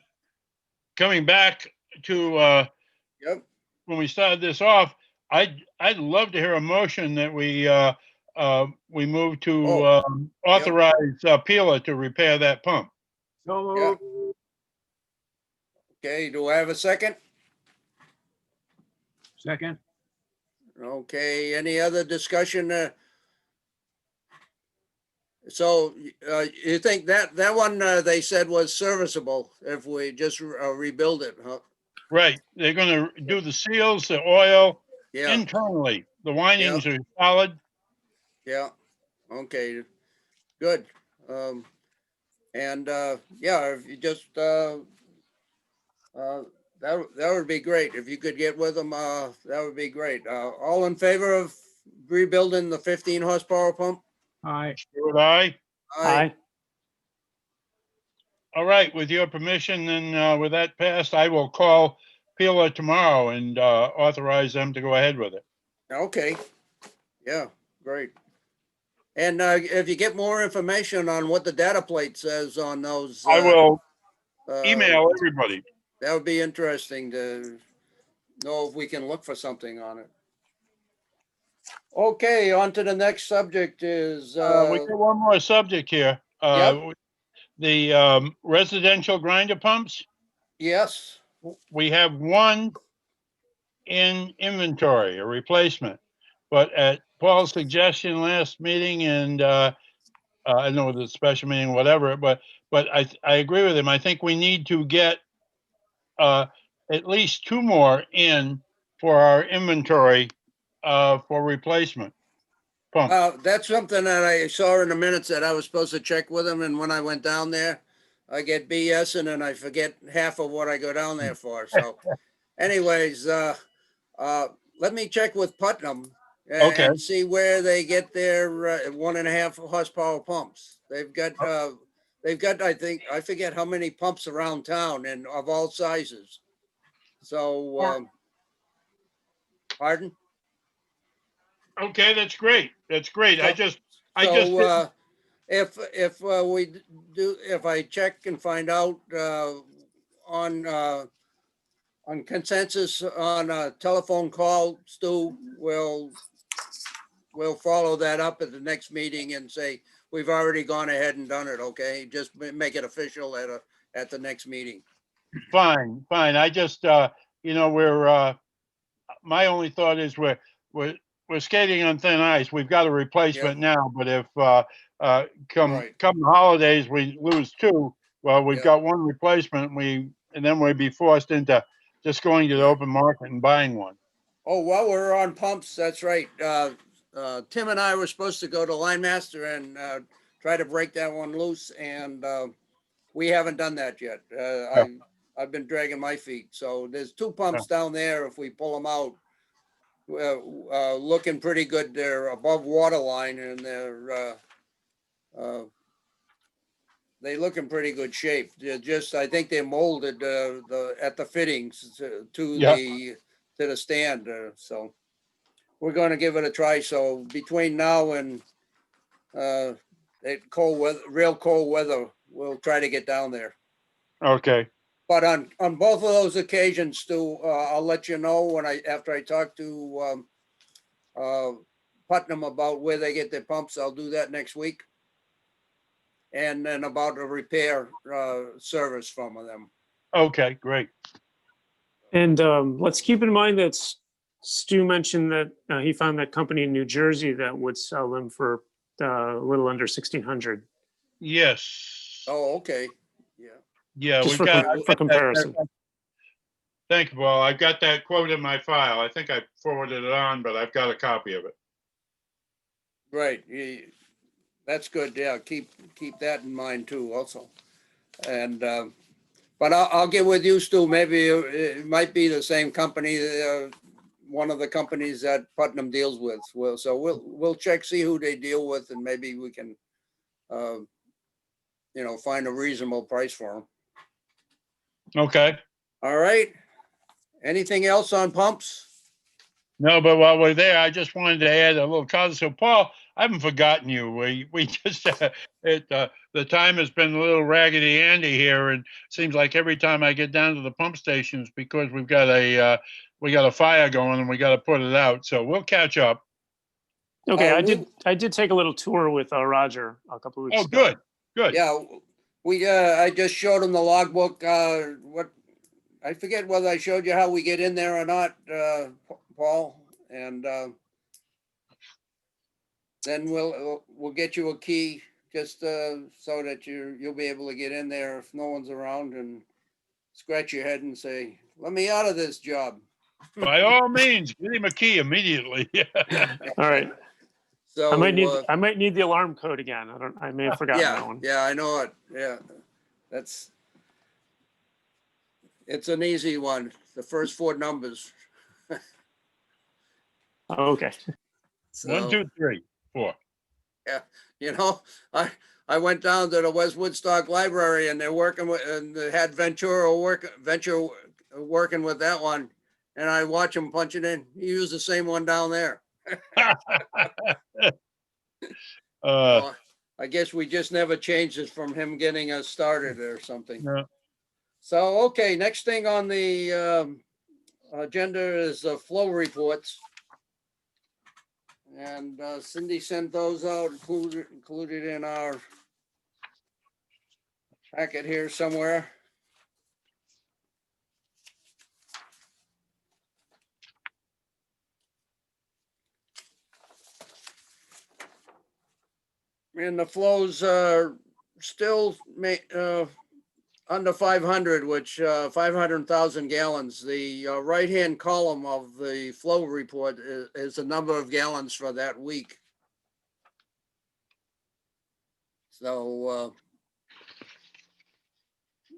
[SPEAKER 3] Coming back to
[SPEAKER 1] Yep.
[SPEAKER 3] when we started this off, I'd love to hear a motion that we move to
[SPEAKER 1] Oh,
[SPEAKER 3] authorize Peeler to repair that pump.
[SPEAKER 2] So
[SPEAKER 1] Yeah.
[SPEAKER 2] moved.
[SPEAKER 1] Okay. Do I have a second?
[SPEAKER 2] Second.
[SPEAKER 1] Okay. Any other discussion? So you think that one they said was serviceable if we just rebuild it, huh?
[SPEAKER 3] Right. They're going to do the seals, the oil
[SPEAKER 1] Yeah.
[SPEAKER 3] internally. The windings are solid.
[SPEAKER 1] Yeah. Okay. Good. And yeah, if you just that would be great if you could get with them. That would be great. All in favor of rebuilding the 15 horsepower pump?
[SPEAKER 2] Aye.
[SPEAKER 3] Would I?
[SPEAKER 4] Aye.
[SPEAKER 3] All right. With your permission, then with that passed, I will call Peeler tomorrow and authorize them to go ahead with it.
[SPEAKER 1] Okay. Yeah. Great. And if you get more information on what the data plate says on those,
[SPEAKER 3] I will email everybody.
[SPEAKER 1] that would be interesting to know if we can look for something on it. Okay, on to the next subject is,
[SPEAKER 3] We got one more subject here.
[SPEAKER 1] Yep.
[SPEAKER 3] The residential grinder pumps.
[SPEAKER 1] yes,
[SPEAKER 3] We have one in inventory, a replacement. But at Paul's suggestion last meeting, and I know the special meeting, whatever, but I agree with him. I think we need to get at least 2 more in for our inventory for replacement pump.
[SPEAKER 1] that's something that I saw in the minutes that I was supposed to check with him, and when I went down there, I get BS and then I forget half of what I go down there for. So anyways, let me check with Putnam
[SPEAKER 3] Okay.
[SPEAKER 1] and see where they get their 1.5 horsepower pumps. They've got, I think, I forget how many pumps around town and of all sizes. So, pardon?
[SPEAKER 3] Okay, that's great. That's great. I just
[SPEAKER 1] So,
[SPEAKER 3] didn't-
[SPEAKER 1] if we do, if I check and find out on consensus on a telephone call, Stu, we'll follow that up at the next meeting and say, we've already gone ahead and done it, okay? Just make it official at the next meeting.
[SPEAKER 3] fine. I just we're my only thought is we're we're skating on thin ice. We've got a replacement now, but if, come
[SPEAKER 1] Right.
[SPEAKER 3] the holidays, we lose two, well, we've
[SPEAKER 1] Yeah.
[SPEAKER 3] got one replacement, and then we'd be forced into just going to the
[SPEAKER 1] Right.
[SPEAKER 3] open market and buying one.
[SPEAKER 1] Oh, while we're on pumps, that's right. Tim and I were supposed to go to Line Master and try to break that one loose, and we haven't done that yet.
[SPEAKER 3] Yeah.
[SPEAKER 1] I've been dragging my feet. So there's two pumps down there. If we pull them out, looking pretty good. They're above water line, and they look in pretty good shape. They're just, I think they molded at the fittings
[SPEAKER 3] Yeah.
[SPEAKER 1] to the stand. So we're going to give it a try. So between now and cold weather, real cold weather, we'll try to get down there.
[SPEAKER 3] Okay,
[SPEAKER 1] But on both of those occasions, Stu, I'll let you know after I talk to Putnam about where they get their pumps. I'll do that next week. And then about a repair service from them.
[SPEAKER 3] okay, great.
[SPEAKER 4] And let's keep in mind that Stu mentioned that he found that company in New Jersey that would sell them for a little under 1,600.
[SPEAKER 3] Yes.
[SPEAKER 1] Oh, okay. Yeah.
[SPEAKER 3] Yeah,
[SPEAKER 4] Just
[SPEAKER 3] we've got.
[SPEAKER 4] for comparison.
[SPEAKER 3] Thank you, Paul. I've got that quote in my file. I think I forwarded it on, but I've got a copy of it.
[SPEAKER 1] Right. That's good. Yeah. Keep that in mind too also. And, but I'll get with you, Stu. Maybe it might be the same company, one of the companies that Putnam deals with. So we'll check, see who they deal with, and maybe we can, find a reasonable price for them.
[SPEAKER 3] Okay.
[SPEAKER 1] All right. Anything else on pumps?
[SPEAKER 3] No, but while we're there, I just wanted to add a little comment. So, Paul, I haven't forgotten you. We just the time has been a little raggedy Andy here, and it seems like every time I get down to the pump stations, because we got a fire going and we got to put it out. So we'll catch up.
[SPEAKER 4] Okay, I did take a little tour with Roger a couple of weeks ago.
[SPEAKER 3] Oh, good.
[SPEAKER 1] Yeah, I just showed him the logbook. What I forget whether I showed you how we get in there or not, Paul, and then we'll get you a key just so that you'll be able to get in there if no one's around and scratch your head and say, "Let me out of this job."
[SPEAKER 3] By all means, give him a key immediately.
[SPEAKER 4] All right.
[SPEAKER 1] So
[SPEAKER 4] I might need the alarm code again. I may have forgotten that one.
[SPEAKER 1] Yeah, I know it. Yeah, it's an easy one. The first four numbers.
[SPEAKER 4] Okay.
[SPEAKER 1] So,
[SPEAKER 3] 1, 2, 3, 4.
[SPEAKER 1] I went down to the West Woodstock Library and they're working with, and they had Venture working with that one. And I watch him punch it in. He used the same one down there. I guess we just never changed it from him getting us started or something.
[SPEAKER 3] No.
[SPEAKER 1] So, okay, next thing on the agenda is flow reports. And Cindy sent those out, included in our packet here somewhere. And the flows are still under 500, which 500,000 gallons. The right-hand column of the flow report is the number of gallons for that week. So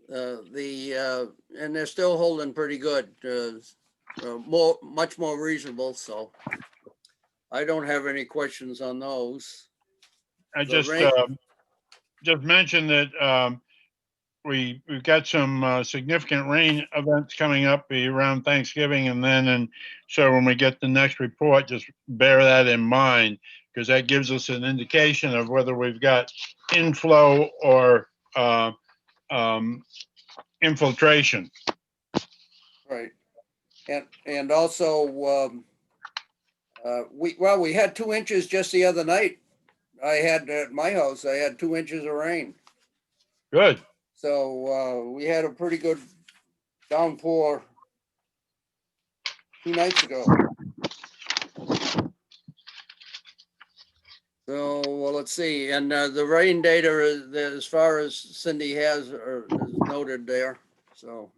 [SPEAKER 1] and they're still holding pretty good, much more reasonable. So I don't have any questions on those.
[SPEAKER 3] I just mentioned that we've got some significant rain events coming up around Thanksgiving, and so when we get the next report, just bear that in mind, because that gives us an indication of whether we've got inflow or infiltration.
[SPEAKER 1] Right, and also we had 2 inches just the other night. I had at my house, I had 2 inches of rain.
[SPEAKER 3] Good.
[SPEAKER 1] So we had a pretty good downpour 2 nights ago. let's see, and the rain data is, as far as Cindy has, or is noted there, so.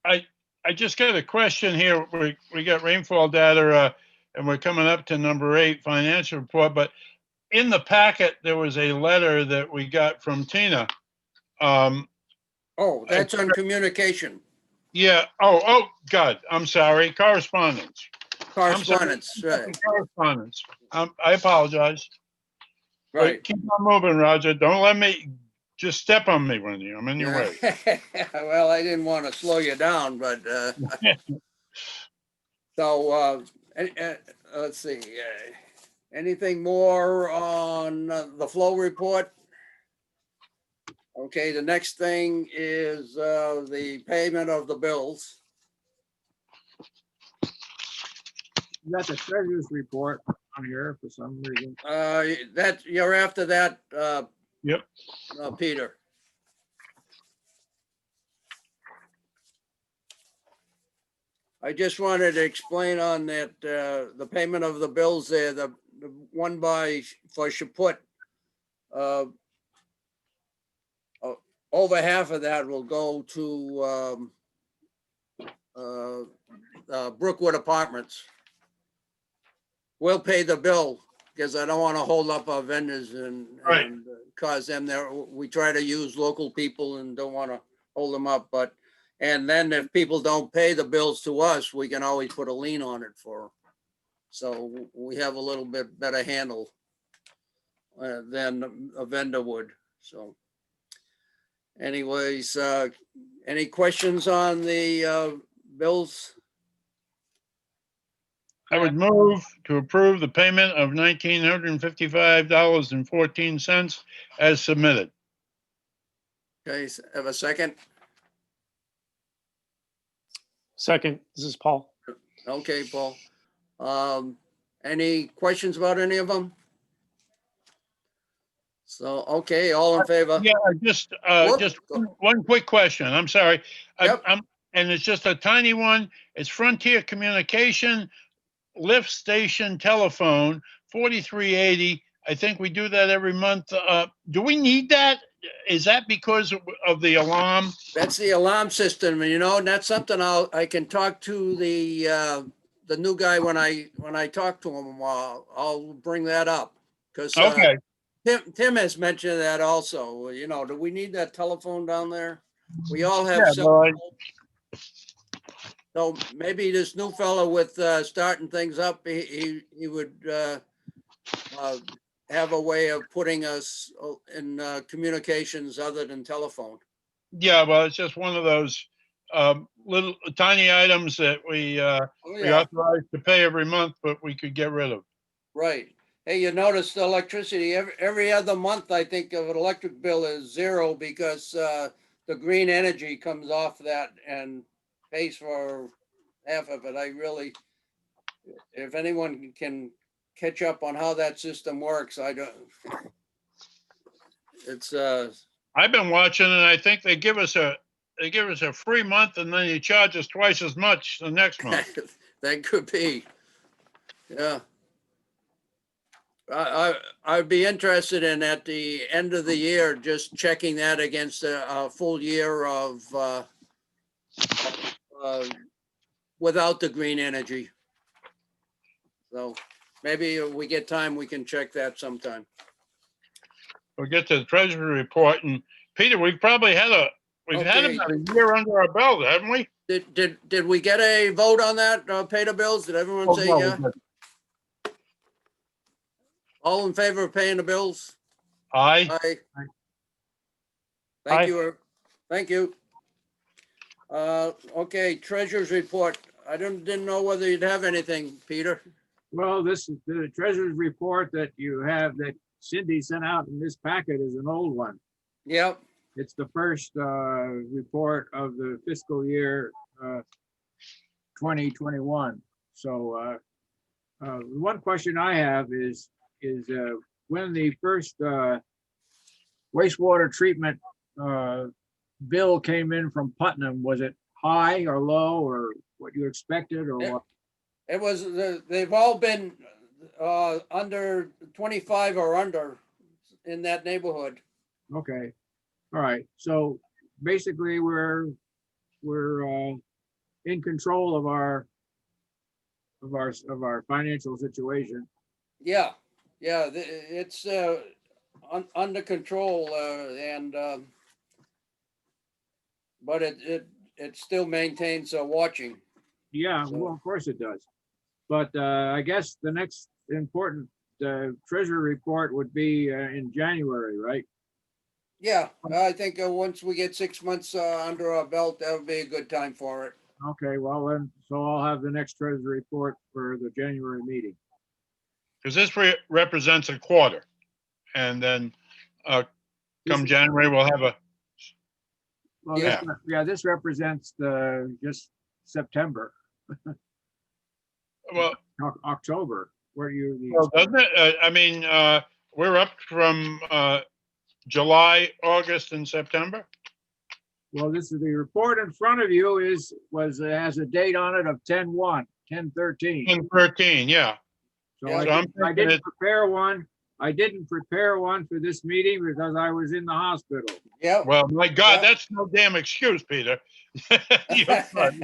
[SPEAKER 3] I just got a question here. We got rainfall data, and we're coming up to number 8, financial report, but in the packet, there was a letter that we got from Tina.
[SPEAKER 1] Oh, that's on communication,
[SPEAKER 3] Yeah, oh, God, I'm sorry, correspondence. I'm sorry.
[SPEAKER 1] correspondence, right,
[SPEAKER 3] Correspondence. I apologize. But
[SPEAKER 1] right.
[SPEAKER 3] keep on moving, Roger. Don't let me, just step on me when I'm in your way.
[SPEAKER 1] Well, I didn't want to slow you down, but, so, let's see, anything more on the flow report? Okay, the next thing is the payment of the bills.
[SPEAKER 2] You got the treasurer's report on here for some reason.
[SPEAKER 1] That, you're after that,
[SPEAKER 3] Yep.
[SPEAKER 1] Peter. I just wanted to explain on that, the payment of the bills there, the one for Chaput. Over half of that will go to Brookwood Apartments. We'll pay the bill because I don't want to hold up our vendors and
[SPEAKER 3] Right.
[SPEAKER 1] cause them there. We try to use local people and don't want to hold them up, but, and then if people don't pay the bills to us, we can always put a lien on it for 'em. So we have a little bit better handle than a vendor would, so. Anyways, any questions on the bills?
[SPEAKER 3] I would move to approve the payment of $1,955.14 as submitted.
[SPEAKER 1] Okay, have a second?
[SPEAKER 4] Second, this is Paul.
[SPEAKER 1] Okay, Paul. Any questions about any of them? So, okay, all in favor?
[SPEAKER 3] Yeah, just one quick question. I'm sorry.
[SPEAKER 1] Yep.
[SPEAKER 3] And it's just a tiny one. It's Frontier Communication Lift Station Telephone, 4380. I think we do that every month. Do we need that? Is that because of the alarm?
[SPEAKER 1] That's the alarm system, and and that's something I can talk to the new guy when I talk to him. I'll bring that up because
[SPEAKER 3] Okay.
[SPEAKER 1] Tim has mentioned that also. Do we need that telephone down there? We all have
[SPEAKER 3] Yeah,
[SPEAKER 1] cell
[SPEAKER 3] well,
[SPEAKER 1] phones. So maybe this new fellow with starting things up, he would have a way of putting us in communications other than telephone.
[SPEAKER 3] Yeah, well, it's just one of those little tiny items that we
[SPEAKER 1] Oh,
[SPEAKER 3] we
[SPEAKER 1] yeah,
[SPEAKER 3] authorize to pay every month, but we could get rid of.
[SPEAKER 1] right. Hey, you notice the electricity, every other month, I think of an electric bill is zero because the green energy comes off that and pays for half of it. If anyone can catch up on how that system works, I don't. It's
[SPEAKER 3] I've been watching, and I think they give us a free month, and then you charge us twice as much the next month.
[SPEAKER 1] that could be, yeah. I'd be interested in at the end of the year, just checking that against a full year of without the green energy. So maybe if we get time, we can check that sometime.
[SPEAKER 3] We'll get to the treasury report, and Peter, we've probably had
[SPEAKER 1] Okay.
[SPEAKER 3] about a year under our belt, haven't we?
[SPEAKER 1] Did we get a vote on that, pay the bills? Did everyone
[SPEAKER 3] Oh,
[SPEAKER 1] say
[SPEAKER 3] no,
[SPEAKER 1] yeah?
[SPEAKER 3] we didn't.
[SPEAKER 1] All in favor of paying the bills?
[SPEAKER 3] Aye.
[SPEAKER 1] Aye.
[SPEAKER 4] Aye.
[SPEAKER 1] Thank you. Thank you. Okay, treasurer's report. I didn't know whether you'd have anything, Peter.
[SPEAKER 2] Well, this is the treasurer's report that you have that Cindy sent out in this packet is an old one.
[SPEAKER 1] Yep.
[SPEAKER 2] It's the first report of the fiscal year 2021. So one question I have is when the first wastewater treatment bill came in from Putnam, was it high or low or what you expected or what?
[SPEAKER 1] It was, they've all been, under 25 or under in that neighborhood.
[SPEAKER 2] Okay, all right, so basically, we're in control of our financial situation.
[SPEAKER 1] Yeah, yeah, it's under control and but it still maintains watching.
[SPEAKER 2] Yeah,
[SPEAKER 1] So-
[SPEAKER 2] well, of course it does. But I guess the next important treasury report would be in January, right?
[SPEAKER 1] Yeah, I think once we get 6 months under our belt, that would be a good time for it.
[SPEAKER 2] Okay, well then, so I'll have the next treasury report for the January meeting.
[SPEAKER 3] Because this represents a quarter. And then come
[SPEAKER 2] This-
[SPEAKER 3] January, we'll have a,
[SPEAKER 2] Well, yeah, this represents just September,
[SPEAKER 3] well,
[SPEAKER 2] October, where you,
[SPEAKER 3] well, doesn't it? I mean, we're up from July, August, and September.
[SPEAKER 2] well, this is the report in front of you has a date on it of 10/1, 10/13.
[SPEAKER 3] And 13, yeah.
[SPEAKER 2] So
[SPEAKER 1] Yeah.
[SPEAKER 2] I
[SPEAKER 3] So I'm
[SPEAKER 2] didn't- I
[SPEAKER 3] thinking
[SPEAKER 2] didn't prepare one. I didn't prepare one for this meeting because I was in the hospital.
[SPEAKER 1] Yeah.
[SPEAKER 3] Well, my God,
[SPEAKER 1] Yeah.
[SPEAKER 3] that's no damn excuse, Peter. You're fine.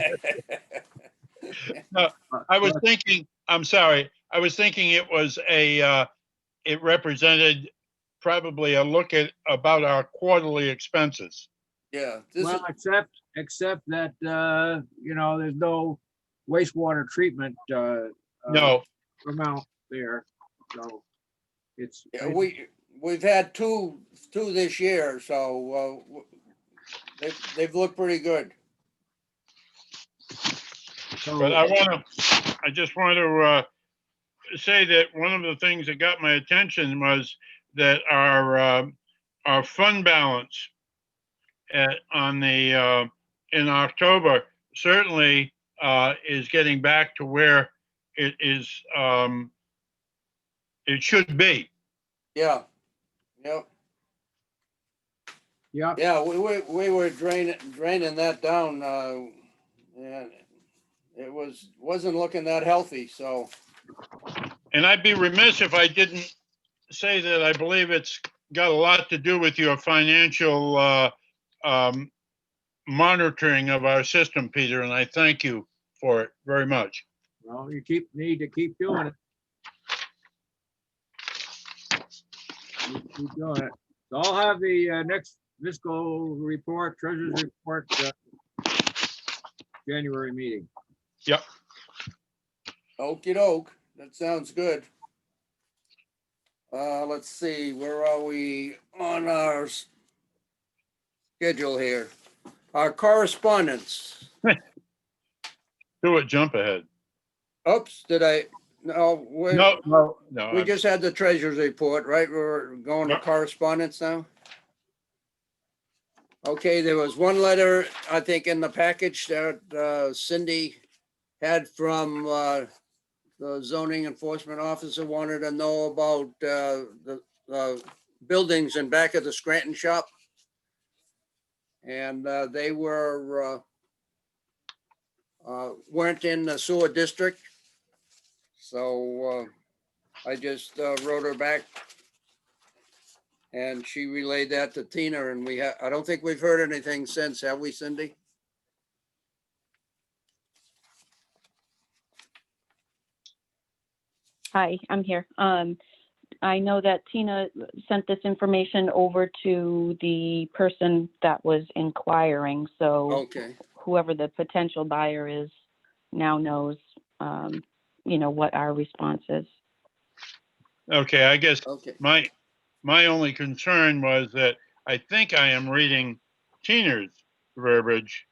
[SPEAKER 3] I was
[SPEAKER 2] But-
[SPEAKER 3] thinking, I'm sorry, I was thinking it was it represented probably a look at about our quarterly expenses.
[SPEAKER 1] Yeah, this is,
[SPEAKER 2] Well, except that, there's no wastewater treatment
[SPEAKER 3] No,
[SPEAKER 2] amount there. So it's,
[SPEAKER 1] yeah, we've had two this year, so they've looked pretty good.
[SPEAKER 3] but I just want to say that one of the things that got my attention was that our fund balance in October certainly is getting back to where it is, it should be.
[SPEAKER 1] Yeah. Yep.
[SPEAKER 2] yeah,
[SPEAKER 1] Yeah, we were draining that down, and it wasn't looking that healthy, so,
[SPEAKER 3] And I'd be remiss if I didn't say that I believe it's got a lot to do with your financial monitoring of our system, Peter, and I thank you for it very much.
[SPEAKER 2] well, you need to keep doing it. Keep doing it. So I'll have the next fiscal report, treasurer's report, January meeting.
[SPEAKER 3] Yep.
[SPEAKER 1] okey doke, that sounds good. Let's see, where are we on our schedule here? Our correspondence.
[SPEAKER 3] Do it, jump ahead.
[SPEAKER 1] Oops, no,
[SPEAKER 3] No.
[SPEAKER 1] we just had the treasurer's report, right? We're going to
[SPEAKER 3] Yep.
[SPEAKER 1] correspondence now? Okay, there was one letter, I think, in the package that Cindy had from the zoning enforcement officer, wanted to know about the buildings in back of the Scranton shop. And they weren't in the sewer district. So I just wrote her back. And she relayed that to Tina, and I don't think we've heard anything since, have we, Cindy?
[SPEAKER 5] Hi, I'm here. I know that Tina sent this information over to the person that was inquiring, so
[SPEAKER 1] Okay,
[SPEAKER 5] whoever the potential buyer is now knows, what our response is.
[SPEAKER 3] Okay, I guess
[SPEAKER 1] okay.
[SPEAKER 3] my only concern was that I think I am reading Tina's verbiage.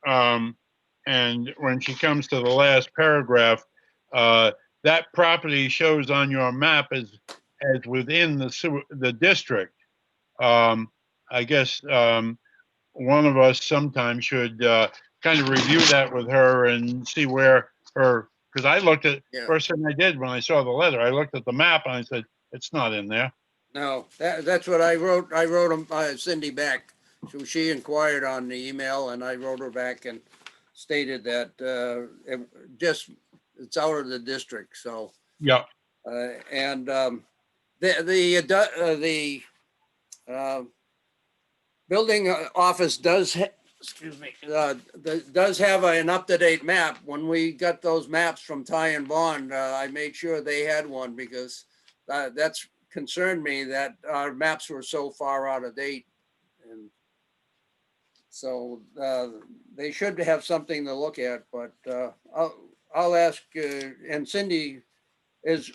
[SPEAKER 3] And when she comes to the last paragraph, that property shows on your map as within the district. I guess one of us sometime should kind of review that with her and see where because I looked at,
[SPEAKER 1] Yeah.
[SPEAKER 3] first thing I did when I saw the letter, I looked at the map and I said, it's not in there.
[SPEAKER 1] No, that's what I wrote. I wrote Cindy back. So she inquired on the email and I wrote her back and stated that it's out of the district. So
[SPEAKER 3] Yeah.
[SPEAKER 1] And the building office does, excuse me, does have an up-to-date map. When we got those maps from Ty and Bond, I made sure they had one because that's concerned me that our maps were so far out of date. And so they should have something to look at, but I'll ask, and Cindy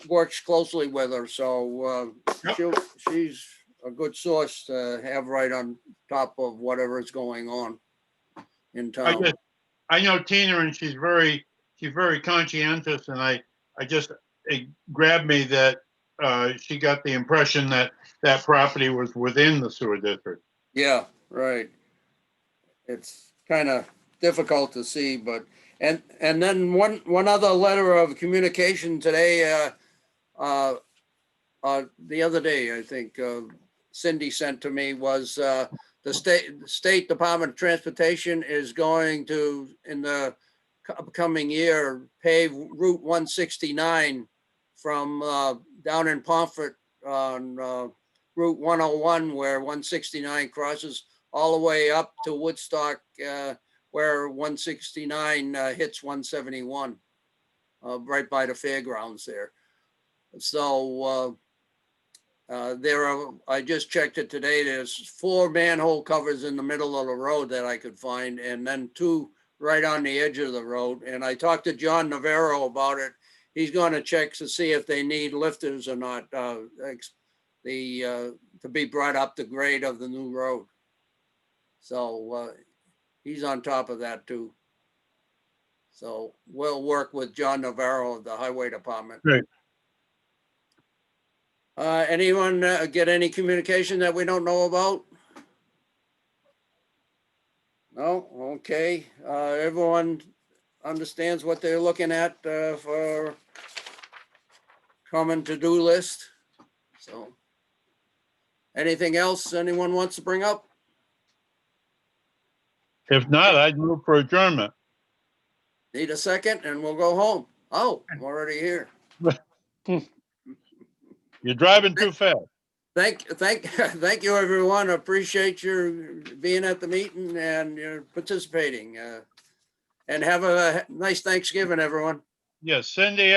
[SPEAKER 1] works closely with her, so
[SPEAKER 3] Yep.
[SPEAKER 1] she's a good source to have right on top of whatever is going on in town.
[SPEAKER 3] I know Tina, and she's very conscientious, and it grabbed me that she got the impression that that property was within the sewer district.
[SPEAKER 1] Yeah, right. It's kind of difficult to see, but, and then one other letter of communication today, the other day, I think, Cindy sent to me was, the State Department of Transportation is going to, in the upcoming year, pave Route 169 from, down in Pomfret on, Route 101, where 169 crosses all the way up to Woodstock, where 169 hits 171, right by the fairgrounds there. So I just checked it today. There's 4 manhole covers in the middle of the road that I could find, and then 2 right on the edge of the road. And I talked to John Navarro about it. He's going to check to see if they need lifters or not, to be brought up the grade of the new road. So he's on top of that too. So we'll work with John Navarro of the Highway Department.
[SPEAKER 3] Great.
[SPEAKER 1] Anyone get any communication that we don't know about? No? Okay. Everyone understands what they're looking at for common to-do list. So anything else anyone wants to bring up?
[SPEAKER 3] If not, I'd move for adjournment.
[SPEAKER 1] Need a second and we'll go home. Oh, I'm already here.
[SPEAKER 3] You're driving too fast.
[SPEAKER 1] Thank you, everyone. Appreciate your being at the meeting and your participating. And have a nice Thanksgiving, everyone.
[SPEAKER 3] Yes, Cindy,